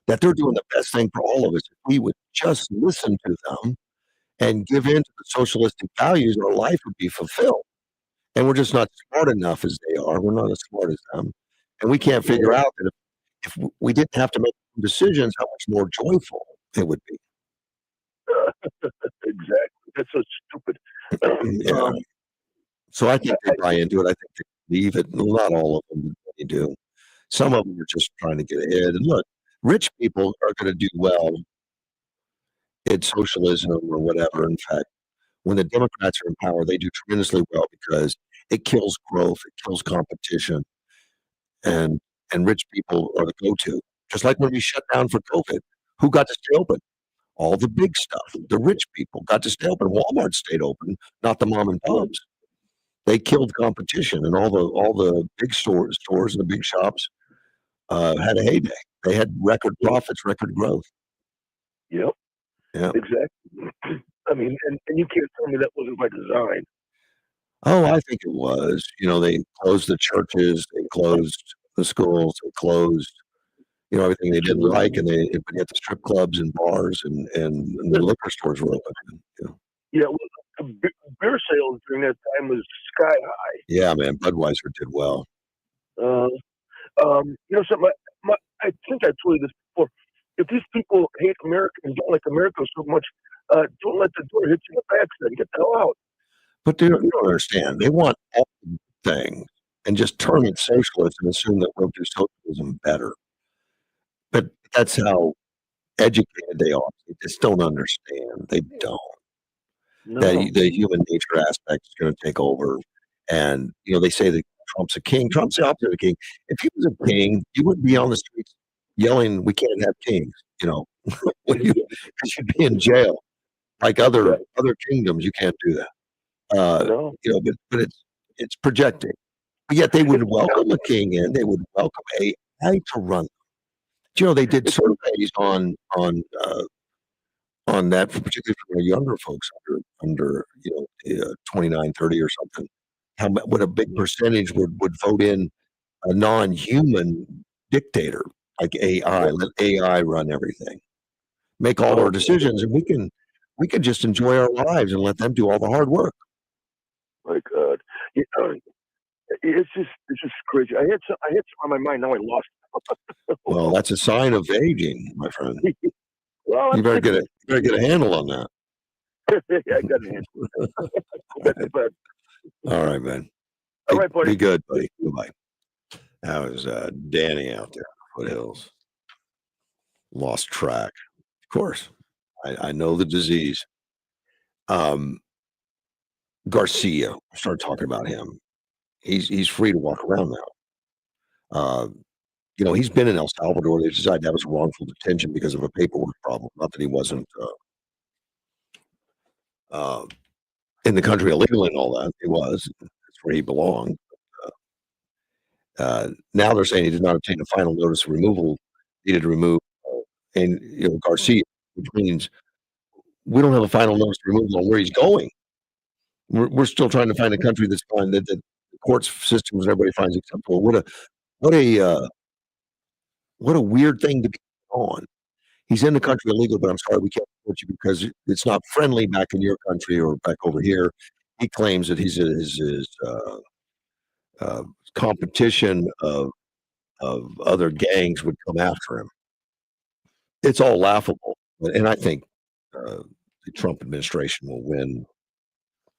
that they're doing the best thing for all of us if we would just listen to them and give in to the socialistic values, our life would be fulfilled. And we're just not smart enough as they are. We're not as smart as them. And we can't figure out that if we didn't have to make decisions, how much more joyful it would be. Exactly. That's so stupid. Yeah. So I think they buy into it. I think they believe it. Not all of them, but they do. Some of them are just trying to get ahead. And look, rich people are going to do well in socialism or whatever. In fact, when the Democrats are in power, they do tremendously well because it kills growth, it kills competition, and rich people are the go-to. Just like when we shut down for COVID, who got to stay open? All the big stuff. The rich people got to stay open. Walmart stayed open, not the mom and pops. They killed competition, and all the big stores and the big shops had a heyday. They had record profits, record growth. Yep. Yeah. Exactly. I mean, and you can't tell me that wasn't by design. Oh, I think it was. They closed the churches, they closed the schools, they closed, everything they didn't like, and but yet the strip clubs and bars and the liquor stores were open. Yeah, well, beer sales during that time was sky high. Yeah, man, Budweiser did well. Something. I think I told you this before. If these people hate America and don't like America so much, don't let the door hit you in the backside. Get the hell out. But you don't understand. They want everything and just turn it socialist and assume that we'll do socialism better. But that's how educated they are. They just don't understand. They don't. No. That the human nature aspect is going to take over. And, they say that Trump's a king. Trump's the opposite of a king. If he was a king, you wouldn't be on the streets yelling, "We can't have kings," because you'd be in jail. Like other kingdoms, you can't do that. No. But it's projecting. But yet they would welcome a king in. They would welcome AI to run. They did surveys on that, particularly for younger folks under 29, 30 or something. What a big percentage would vote in a non-human dictator like AI. Let AI run everything, make all our decisions, and we can just enjoy our lives and let them do all the hard work. My God, it's just crazy. I had some on my mind. Now I lost it. Well, that's a sign of aging, my friend. Well, You better get a handle on that. Yeah, I got a handle. All right, man. All right, buddy. Be good, buddy. Goodbye. That was Danny out there in the foothills. Lost track. Of course. I know the disease. Garcia, start talking about him. He's free to walk around now. He's been in El Salvador. They decided that was wrongful detention because of a paperwork problem. Not that he wasn't in the country illegally and all that. He was. That's where he belonged. Now they're saying he did not obtain a final notice of removal. Needed to remove, and Garcia, which means we don't have a final notice of removal on where he's going. We're still trying to find a country that's fine that the court systems and everybody finds acceptable. What a weird thing to be on. He's in the country illegal, but I'm sorry, we can't support you because it's not friendly back in your country or back over here. He claims that his competition of other gangs would come after him. It's all laughable, and I think the Trump administration will win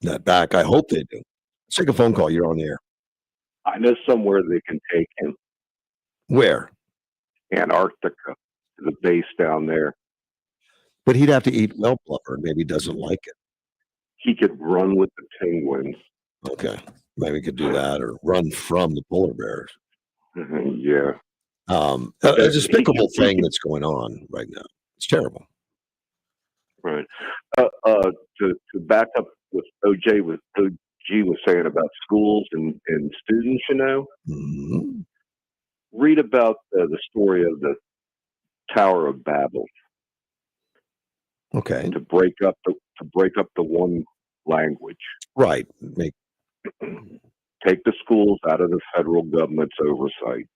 that back. I hope they do. Let's take a phone call. You're on the air. I know somewhere they can take him. Where? Antarctica, the base down there. But he'd have to eat whelk blubber. Maybe he doesn't like it. He could run with the penguins. Okay, maybe he could do that, or run from the polar bears. Yeah. A despicable thing that's going on right now. It's terrible. Right. To back up what OG was saying about schools and students, Mm-hmm. read about the story of the Tower of Babel. Okay. To break up the one language. Right. Take the schools out of the federal government's oversight.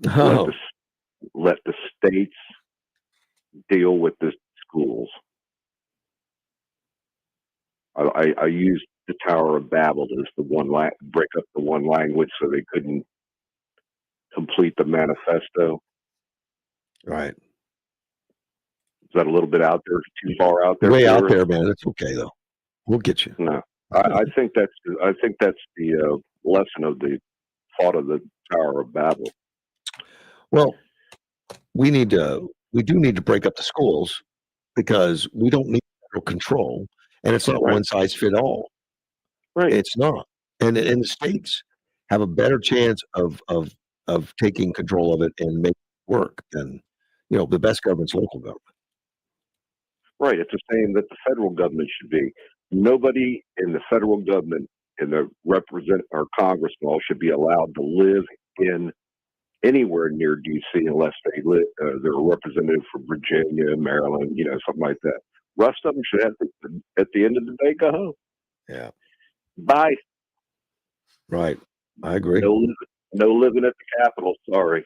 Oh. Let the states deal with the schools. I used the Tower of Babel as the break up the one language so they couldn't complete the manifesto. Right. Is that a little bit out there? Too far out there? Way out there, man. It's okay though. We'll get you. No, I think that's the lesson of the thought of the Tower of Babel. Well, we do need to break up the schools because we don't need federal control, and it's not Right. one size fit all. Right. It's not, and the states have a better chance of taking control of it and make it work than the best government's local government. Right. It's the same that the federal government should be. Nobody in the federal government in the or congressman should be allowed to live in anywhere near D.C. unless they're a representative from Virginia, Maryland, something like that. Rest of them should have to, at the end of the day, go home. Yeah. Buy Right. I agree. No living at the Capitol. Sorry.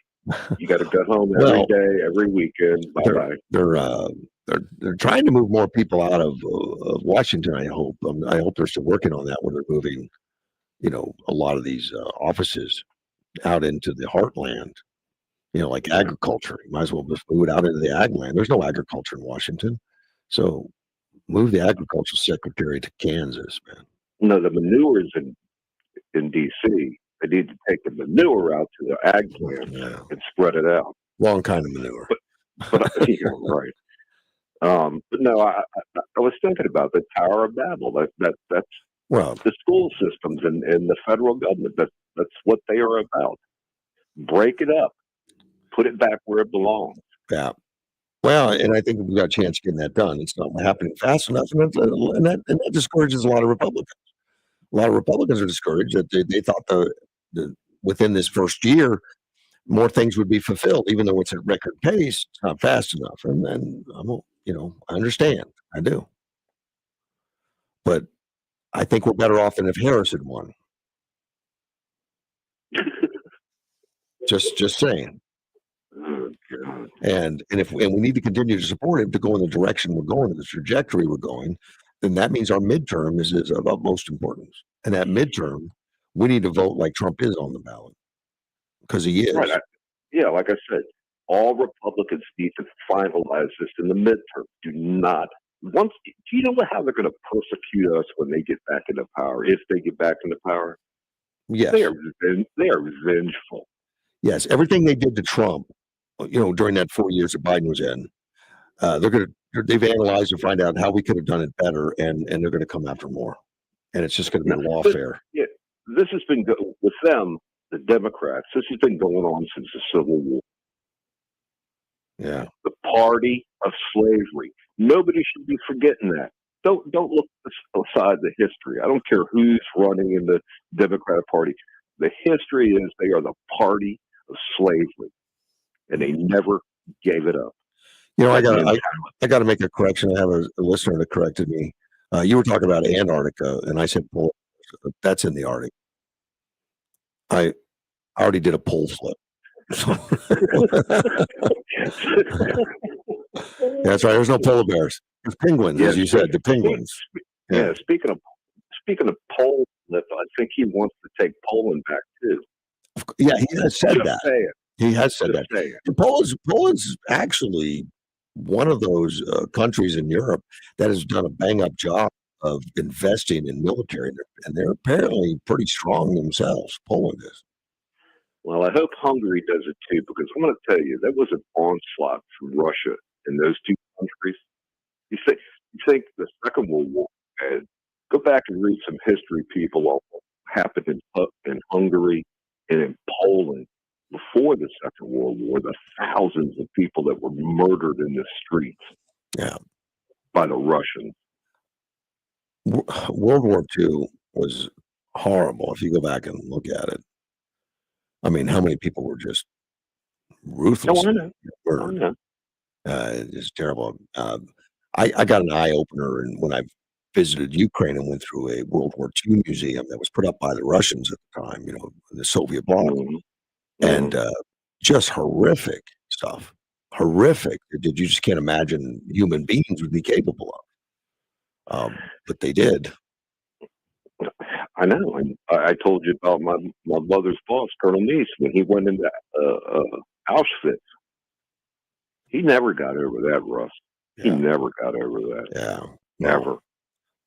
You got to go home every Well, day, every weekend. Bye bye. They're trying to move more people out of Washington. I hope. I hope they're still working on that when they're moving, a lot of these offices out into the heartland. Like agriculture. You might as well just move it out into the ag land. There's no agriculture in Washington, so move the agricultural secretary to Kansas, man. No, the manure is in D.C. They need to take the manure out to the ag plant and spread it out. Wrong kind of manure. But right. But no, I was thinking about the Tower of Babel. That's the school systems and the federal government. That's what they are about. Break it up, put it back where it belongs. Yeah. Well, and I think we've got a chance of getting that done. It's not happening fast enough, and that discourages a lot of Republicans. A lot of Republicans are discouraged that they thought the within this first year more things would be fulfilled, even though it's at record pace. It's not fast enough, and I understand. I do, but I think we're better off than if Harris had won. Just saying. Oh, God. And we need to continue to support him to go in the direction we're going, the trajectory we're going, then that means our midterm is of utmost importance. And that midterm, we need to vote like Trump is on the ballot, because he is. Right. Like I said, all Republicans need to finalize this in the midterm. Do you know how they're going to persecute us when they get back into power? If they get back into power, yes, they are vengeful. Yes, everything they did to Trump, during that 4 years that Biden was in, they've analyzed and find out how we could have done it better, and they're going to come after more, and it's just going to be a lawfare. Yeah, this has been with them, the Democrats. This has been going on since the Civil War. Yeah, the party of slavery. Nobody should be forgetting that. Don't look aside the history. I don't care who's running in the Democratic Party. The history is they are the party of slavery, and they never gave it up. I got to make a correction. I have a listener that corrected me. You were talking about Antarctica, and I said polar. That's in the Arctic. I already did a pole flip. That's right. There's no polar bears. There's penguins, as you said. The penguins. Yeah. Speaking of pole flip, I think he wants to take Poland back too. Yeah, he has said that. Saying. He has said Just that. saying. And Poland's actually one of those countries in Europe that has done a bang-up job of investing in military, and they're apparently pretty strong themselves. Poland is. Well, I hope Hungary does it too, because I'm going to tell you, there was an onslaught from Russia in those two countries. You think the Second World War, and go back and read some history, people, on what happened in Hungary and in Poland before the Second World War, the thousands of people that were murdered in the streets by the Russians. World War II was horrible if you go back and look at it. I mean, how many people were just ruthless? Oh, I know. It's terrible. I got an eye opener, and when I visited Ukraine and went through a World War II museum that was put up by the Russians at the time, in the Soviet bloc, and just horrific stuff. Horrific. You just can't imagine human beings would be capable of. But they did. I know. And I told you about my mother's boss, Colonel Neese, when he went into Auschwitz. He never got over that, Russ. Yeah. He never got over that. Yeah. Never.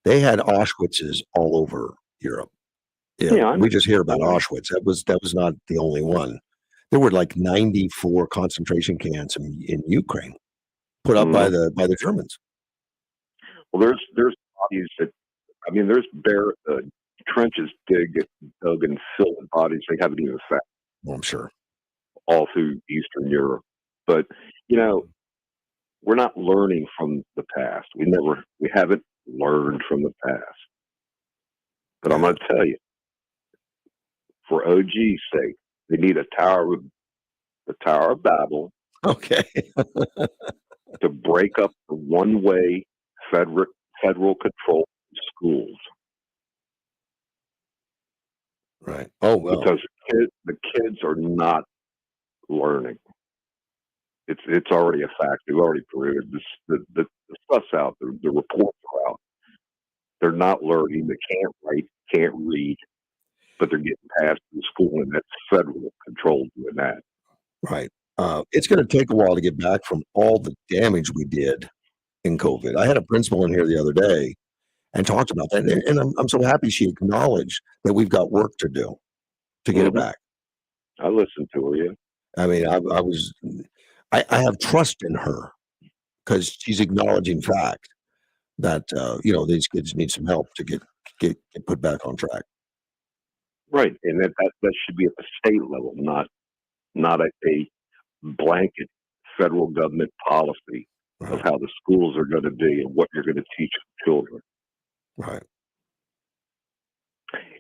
They had Auschwitzes all over Europe. We just hear about Auschwitz. That was not the only one. There were like 94 concentration camps in Ukraine put up by the Germans. Well, there's bodies that, there's trenches dug and filled with bodies they haven't even found. Well, I'm sure. All through Eastern Europe. But, we're not learning from the past. We haven't learned from the past. But I'm going to tell you, for OG's sake, they need the Tower of Babel. Okay. to break up the one-way federal control of schools. Right. Oh, well. Because the kids are not learning. It's already a fact. We've already proved this. The stuff's out. The reports are out. They're not learning. They can't write, can't read, but they're getting passed in school, and that's federal control doing that. Right. It's going to take a while to get back from all the damage we did in COVID. I had a principal in here the other day and talked about that, and I'm so happy she acknowledged that we've got work to do to get it back. I listened to her. Yeah. I mean, I have trust in her because she's acknowledging fact that these kids need some help to get put back on track. Right, and that should be at the state level, not a blanket federal government policy of how the schools are going to be and what you're going to teach children. Right.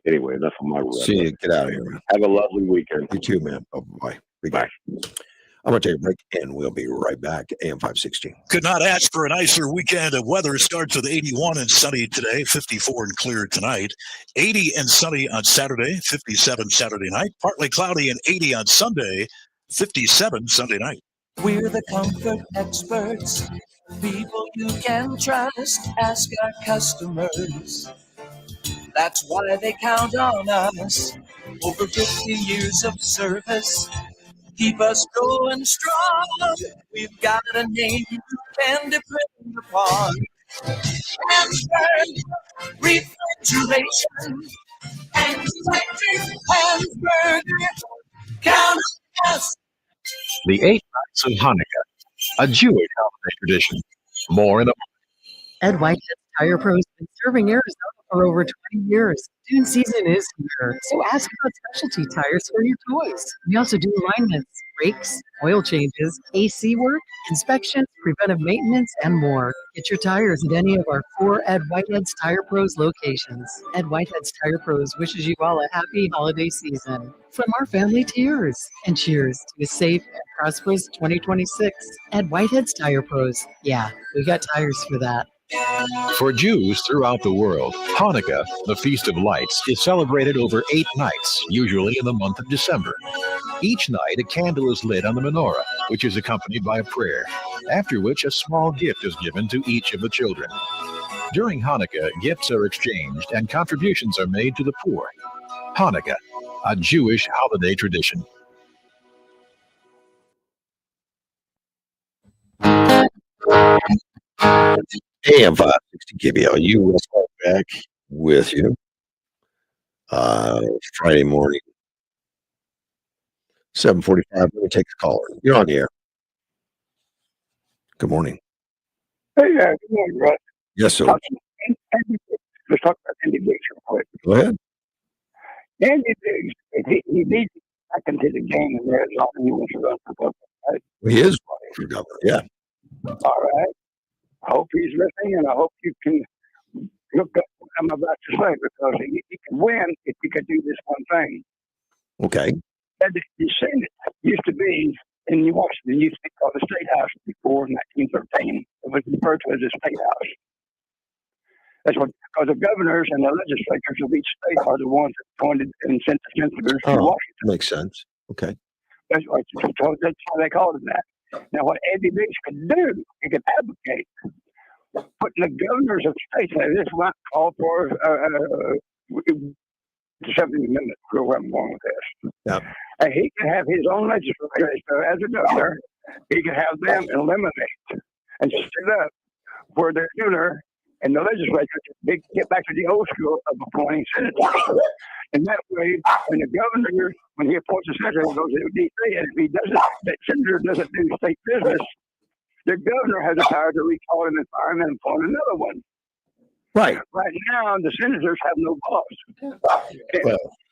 Anyway, enough of my rant. See you. Get out of here, man. Have a lovely weekend. You too, man. Oh, bye. Bye. I'm going to take a break, and we'll be right back. AM 516. Could not ask for a nicer weekend of weather. Starts with 81 and sunny today, 54 and clear tonight, 80 and sunny on Saturday, 57 Saturday night, partly cloudy and 80 on Sunday, 57 Sunday night. We're the comfort experts, people you can trust. Ask our customers. That's why they count on us. Over 50 years of service, keep us going strong. We've got a name you can depend upon. Hansburg Refrigeration and Hansburg. Count on us. The 8 Nights of Hanukkah, a Jewish holiday tradition. More in a Ed Whitehead's Tire Pro has been serving Arizona for over 20 years. Dune season is here, so ask about specialty tires for your toys. We also do alignments, brakes, oil changes, AC work, inspections, preventive maintenance, and more. Get your tires at any of our 4 Ed Whitehead's Tire Pros locations. Ed Whitehead's Tire Pros wishes you all a happy holiday season. From our family to yours, and cheers to a safe and prosperous 2026. Ed Whitehead's Tire Pros. Yeah, we got tires for that. For Jews throughout the world, Hanukkah, the Feast of Lights, is celebrated over 8 nights, usually in the month of December. Each night, a candle is lit on the menorah, which is accompanied by a prayer, after which a small gift is given to each of the children. During Hanukkah, gifts are exchanged and contributions are made to the poor. Hanukkah, a Jewish holiday tradition. AM 560 KBLU, Russ back with you. Friday morning, 7:45. Let me take the caller. You're on the air. Good morning. Hey, good morning, Russ. Yes, sir. Let's talk about Andy Biggs real quick. Go ahead. Andy Biggs, he needs to get back into the game in Arizona. He wants to run for governor, right? He is running for governor. Yeah. All right. I hope he's listening, and I hope you can look up what I'm about to say, because he can win if he could do this one thing. Okay. That the Senate used to be in Washington, used to be called the State House before 1913. It was referred to as the State House. That's what, because the governors and the legislatures of each state are the ones that appointed and sent the senators to Washington. Makes sense. Okay. That's how they called it that. Now, what Andy Biggs could do, he could advocate putting the governors of states. Now, this might call for the 17th Amendment. Where I'm going with this. Yep. And he can have his own legislature as a governor. He can have them eliminate and set up where the governor and the legislature they get back to the old school of appointing senators. And that way, when the governor, when he appoints a senator, he goes to D.C., and if he doesn't, that senator doesn't do state business, the governor has the power to recall him and fire him and appoint another one. Right. Right now, the senators have no boss.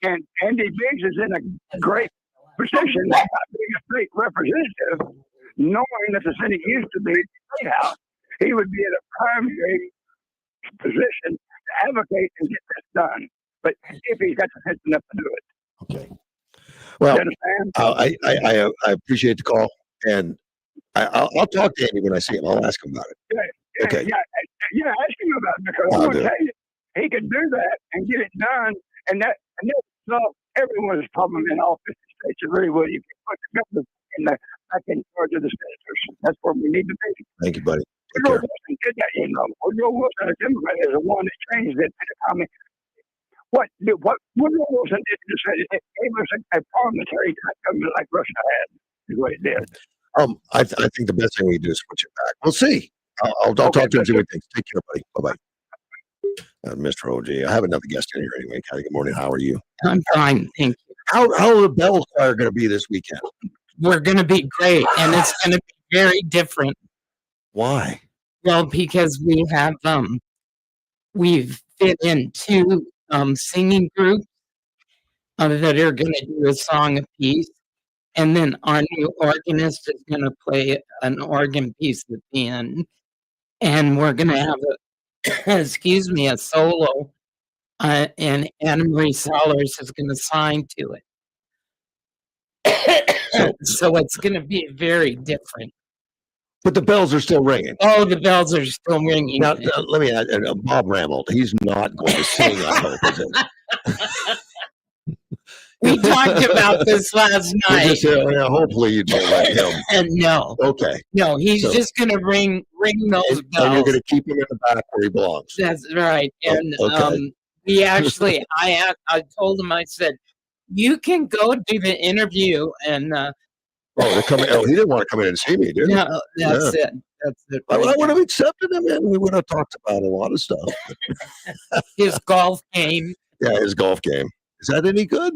And Andy Biggs is in a great position as being a state representative, knowing that the Senate used to be the state house. He would be in a primary position to advocate and get this done. But if he's got the sense enough to do it. Okay. Well, I appreciate the call, and I'll talk to Andy when I see him. I'll ask him about it. Yeah, okay. Yeah, ask him about it, because I'm going to tell you, he could do that and get it done, and that solve everyone's problem in all 50 states. It really would. You can put the government back in charge of the senators. That's where we need to be. Thank you, buddy. Take Woodrow care. Wilson did that, you know. Woodrow Wilson, a Democrat, is the one that changed it. I mean, what Woodrow Wilson did to say it gave us a parliamentary type government like Russia had, is what it did. I think the best thing we can do is switch it back. We'll see. I'll talk to him and see what he thinks. Take care, buddy. Bye bye. Mr. OG, I have another guest in here anyway. Kathy, good morning. How are you? I'm fine, thank you. How are the Bell Choir going to be this weekend? We're going to be great, and it's going to be very different. Why? Well, because we've fit in two singing groups that are going to do a song apiece, and then our new organist is going to play an organ piece at the end, and we're going to have a solo, and Anna Marie Sellers is going to sign to it. So it's going to be very different. But the bells are still ringing. Oh, the bells are still ringing. Now let me add, Bob Ramel, he's not going to sing, I hope, is it? We talked about this last night. Hopefully you don't let him. No. Okay. No, he's just going to ring those bells. And you're going to keep him in the back where he belongs. That's right. And okay. we actually, I told him, I said, you can go do the interview and. They're coming. Oh, he didn't want to come in and see me, did he? No, that's it. That's it. I would have accepted him, and we would have talked about a lot of stuff. His golf game. Yeah, his golf game. Is that any good?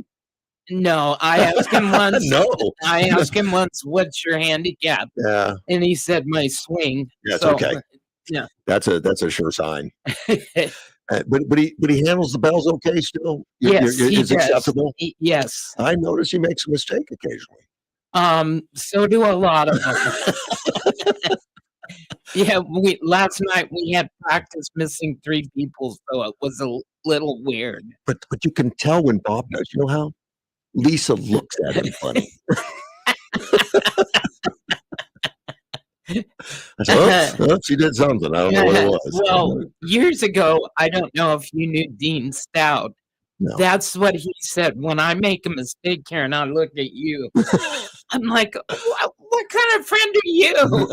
No, I asked him once. No. I asked him once, "What's your handicap?" Yeah. And he said, "My swing." That's so, okay. Yeah. That's a sure sign. But he handles the bells okay still. Yes, he it's does. acceptable. Yes. I notice he makes a mistake occasionally. So do a lot of them. Yeah, last night we had practice missing 3 people, so it was a little weird. But you can tell when Bob knows. You know how Lisa looks at him funny. I said, oops, she did something. I don't know what it was. Well, years ago, I don't know if you knew Dean Stout. No. That's what he said. When I make a mistake, Karen, I look at you. I'm like, what kind of friend are you?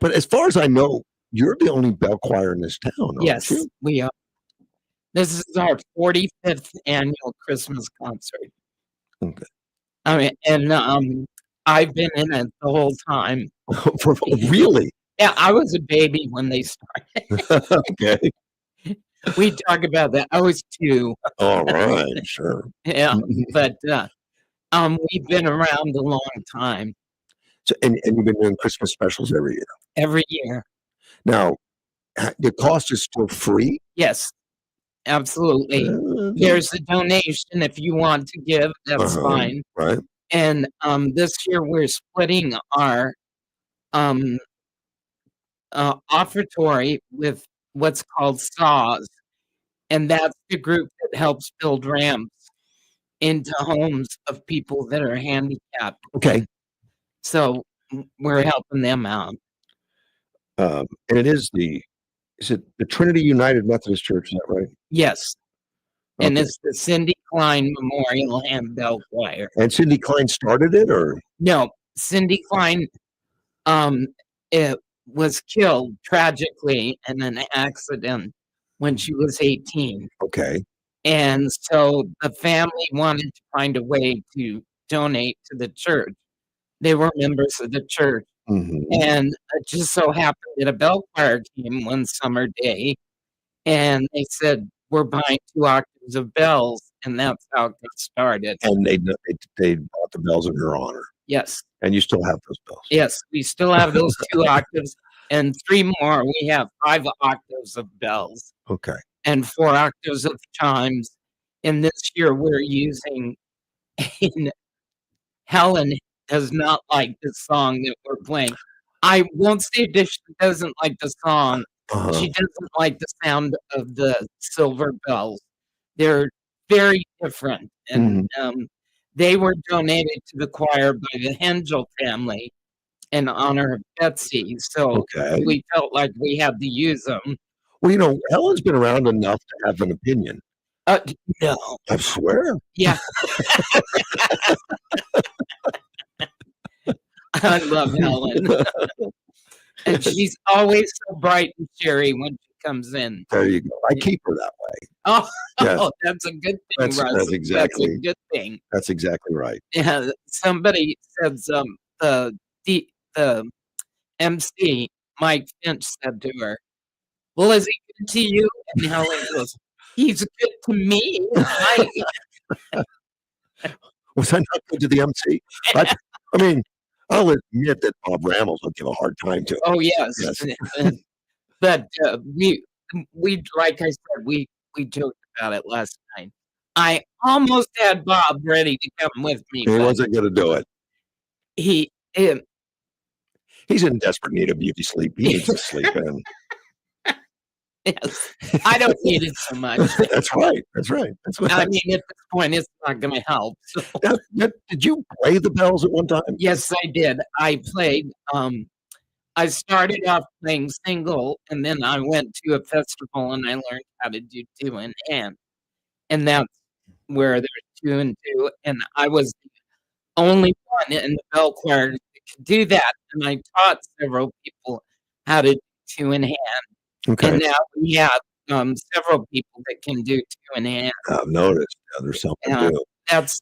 But as far as I know, you're the only bell choir in this town, aren't Yes, you? we are. This is our 45th annual Christmas concert. Okay. I mean, and I've been in it the whole time. Really? Yeah, I was a baby when they started. Okay. We talk about that. I was 2. All right, sure. Yeah, but we've been around a long time. So, and you've been doing Christmas specials every year. Every year. Now, the cost is still free? Yes, absolutely. There's a donation if you want to give. That's fine. Right. And this year we're splitting our offertory with what's called SAWS, and that's the group that helps build ramps into homes of people that are handicapped. Okay. So we're helping them out. And is it the Trinity United Methodist Church? Is that right? Yes. And Okay. it's the Cindy Klein Memorial Handbell Choir. And Cindy Klein started it, or? No, Cindy Klein it was killed tragically in an accident when she was 18. Okay. And so the family wanted to find a way to donate to the church. They were members of the church. Mm-hmm. And it just so happened that a bell choir came one summer day and they said, we're buying 2 octaves of bells. And that's how it got started. And they bought the bells in her honor. Yes. And you still have those bells. Yes, we still have those 2 octaves and 3 more. We have 5 octaves of bells Okay. and 4 octaves of chimes. And this year we're using, Helen does not like the song that we're playing. I won't say that she doesn't like the song. She doesn't like the sound of the silver bells. They're very different. And they were donated to the choir by the Hengel family in honor of Betsy. So we felt like we had to use them. Well, Helen's been around enough to have an opinion. No. I swear. Yeah. I love Helen. And she's always so bright and cheery when she comes in. There you go. I keep her that way. Oh, Yes. that's a good thing, Russ. That's exactly That's a good thing. That's exactly right. Yeah, somebody said the MC Mike Finch said to her, "Well, is he good to you?" And Helen goes, "He's good to me." Was I not good to the MC? I mean, I'll admit that Bob Ramos will give a hard time to him. Oh yes, Yes. but we like I said we joked about it last night. I almost had Bob ready to come with me. He wasn't going to do it. He He's in desperate need of beauty sleep. He needs to sleep in. Yes, I don't need it so much. That's right. That's right. That's what I mean, at this point, it's not going to help. So. Now, did you play the bells at one time? Yes, I did. I played. I started off playing single, and then I went to a festival and I learned how to do 2 in hand, and that's where there's 2 and 2, and I was the only one in the bell choir that could do that, and I taught several people how to do 2 in hand. Okay. And now we have several people that can do 2 in hand. I've noticed. Yeah, there's something new. That's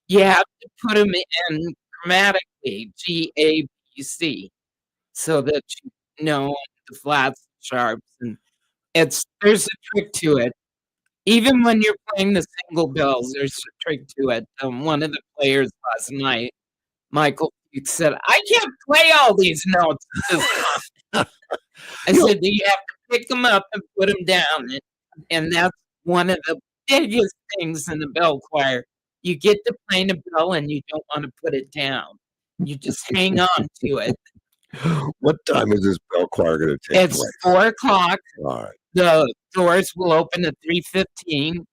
you have to put them in grammatically, GABC, so that you know the flats, sharps, and there's a trick to it. Even when you're playing the single bells, there's a trick to it. One of the players last night, Michael, said, "I can't play all these notes." I said, "You have to pick them up and put them down," and that's one of the biggest things in the bell choir. You get to playing a bell and you don't want to put it down. You just hang on to it. What time is this bell choir going to take It's place? 4:00. All right. The doors will open at 3:15,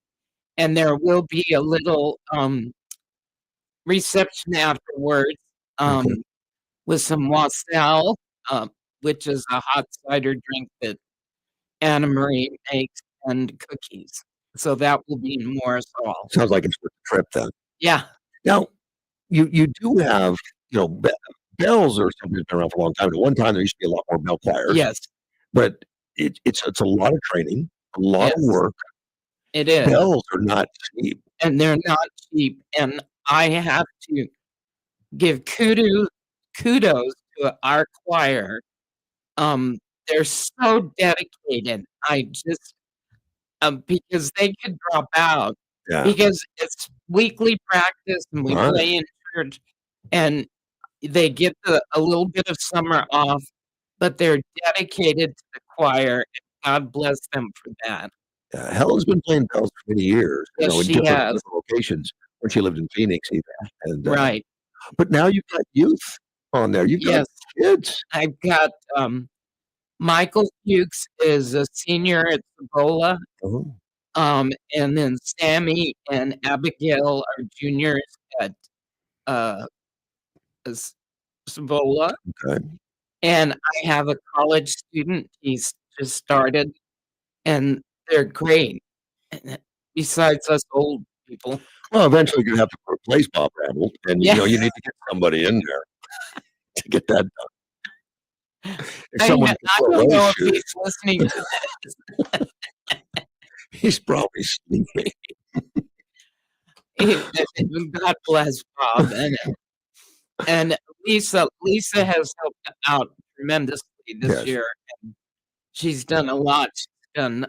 and there will be a little reception afterwards with some wassail, which is a hot cider drink that Anna Marie makes, and cookies. So that will be in Morris Hall. Sounds like it's worth the trip then. Yeah. Now, you do have, bells are something that's been around for a long time. At one time, there used to be a lot more bell choirs. Yes. But it's a lot of training, a lot of work. It is. Bells are not cheap. And they're not cheap. And I have to give kudos to our choir. They're so dedicated. I just because they could drop out because it's weekly practice and we play in church, and they get a little bit of summer off, but they're dedicated to the choir, and God bless them for that. Helen's been playing bells for many years, Yes, in she different has. locations when she lived in Phoenix even. And, Right. But now you've got youth on there. You've got kids. I've got Michael Hughes is a senior at Cibola. Oh. And then Sammy and Abigail are juniors at Cibola. Okay. And I have a college student. He's just started, and they're great. Besides us old people. Well, eventually you're going to have to replace Bob Randall, and you need to get somebody in there to get that done. I don't know if he's listening to this. He's probably sleeping. God bless Bob and Lisa. Lisa has helped out tremendously this year. And she's done a lot. She's done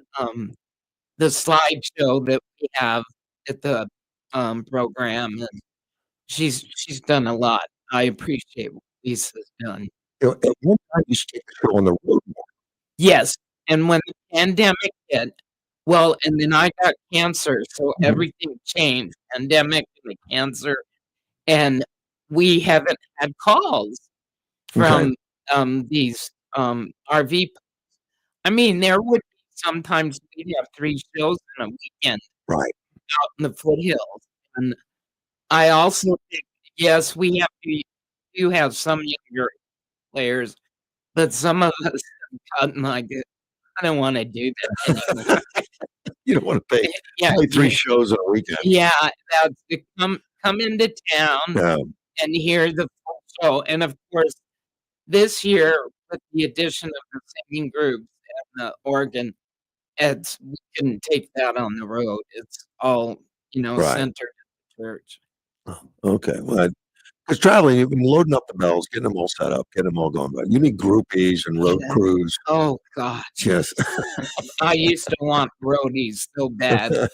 the slideshow that we have at the program, and she's done a lot. I appreciate what Lisa's done. At one time, you used to take the show on the road more. Yes, and when the pandemic hit, and then I got cancer, so everything changed. Pandemic and the cancer, and we haven't had calls from these RV. I mean, there would be sometimes we'd have 3 shows in a weekend, right, out in the foothills. And I also think, yes, we do have some younger players, but some of us have gotten like, I don't want to do that anymore. You don't want to pay only 3 shows in a weekend. Yeah, that's to come into town Yeah. and hear the full show. And of course, this year with the addition of the singing groups and the organ, we couldn't take that on the road. It's all Right. centered in the church. Okay. Well, because traveling, you've been loading up the bells, getting them all set up, getting them all going. But you need groupies and road crews. Oh God. Yes. I used to want roadies so bad,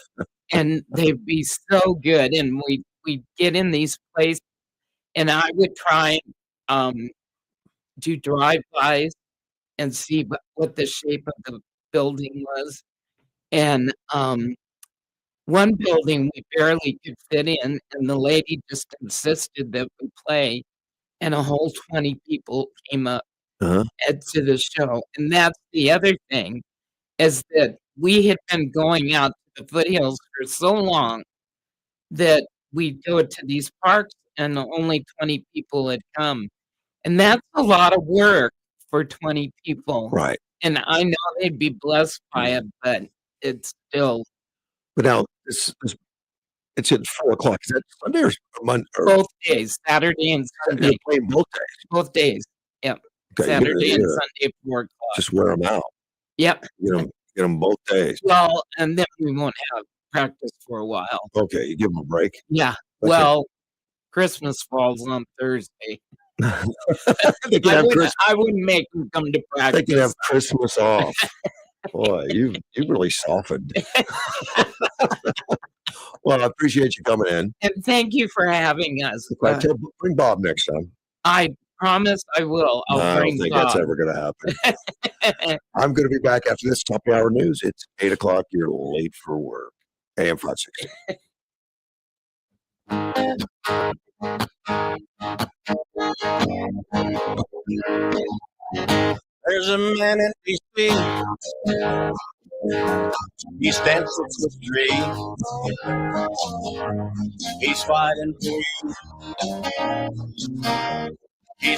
and they'd be so good. And we'd get in these places, and I would try do drive-bys and see what the shape of the building was. And one building we barely could fit in, and the lady just insisted that we play, and a whole 20 people came up to the show. And that's the other thing, is that we had been going out to the foothills for so long that we'd go to these parks and only 20 people had come. And that's a lot of work for 20 people. Right. And I know they'd be blessed by it, but it's still. But now it's at 4:00. Is that Sunday or Monday? Both days, Saturday and Sunday. You're playing both days. Both days. Yep. Okay, Saturday and Sunday at 4:00. Just wear them out. Yep. Get them both days. Well, and then we won't have practice for a while. Okay, you give them a break. Yeah. That's Well, Christmas falls on Thursday. They can have I wouldn't make them come to practice. They can have Christmas off. Boy, you really softened. Well, I appreciate you coming in. And thank you for having us. Bring Bob next time. I promise I will. I don't bring think Bob. that's ever going to happen. I'm going to be back after this top of the hour news. It's 8:00. You're late for work. AM 560. There's a man in D.C. He stands 6'3". He's fighting for you.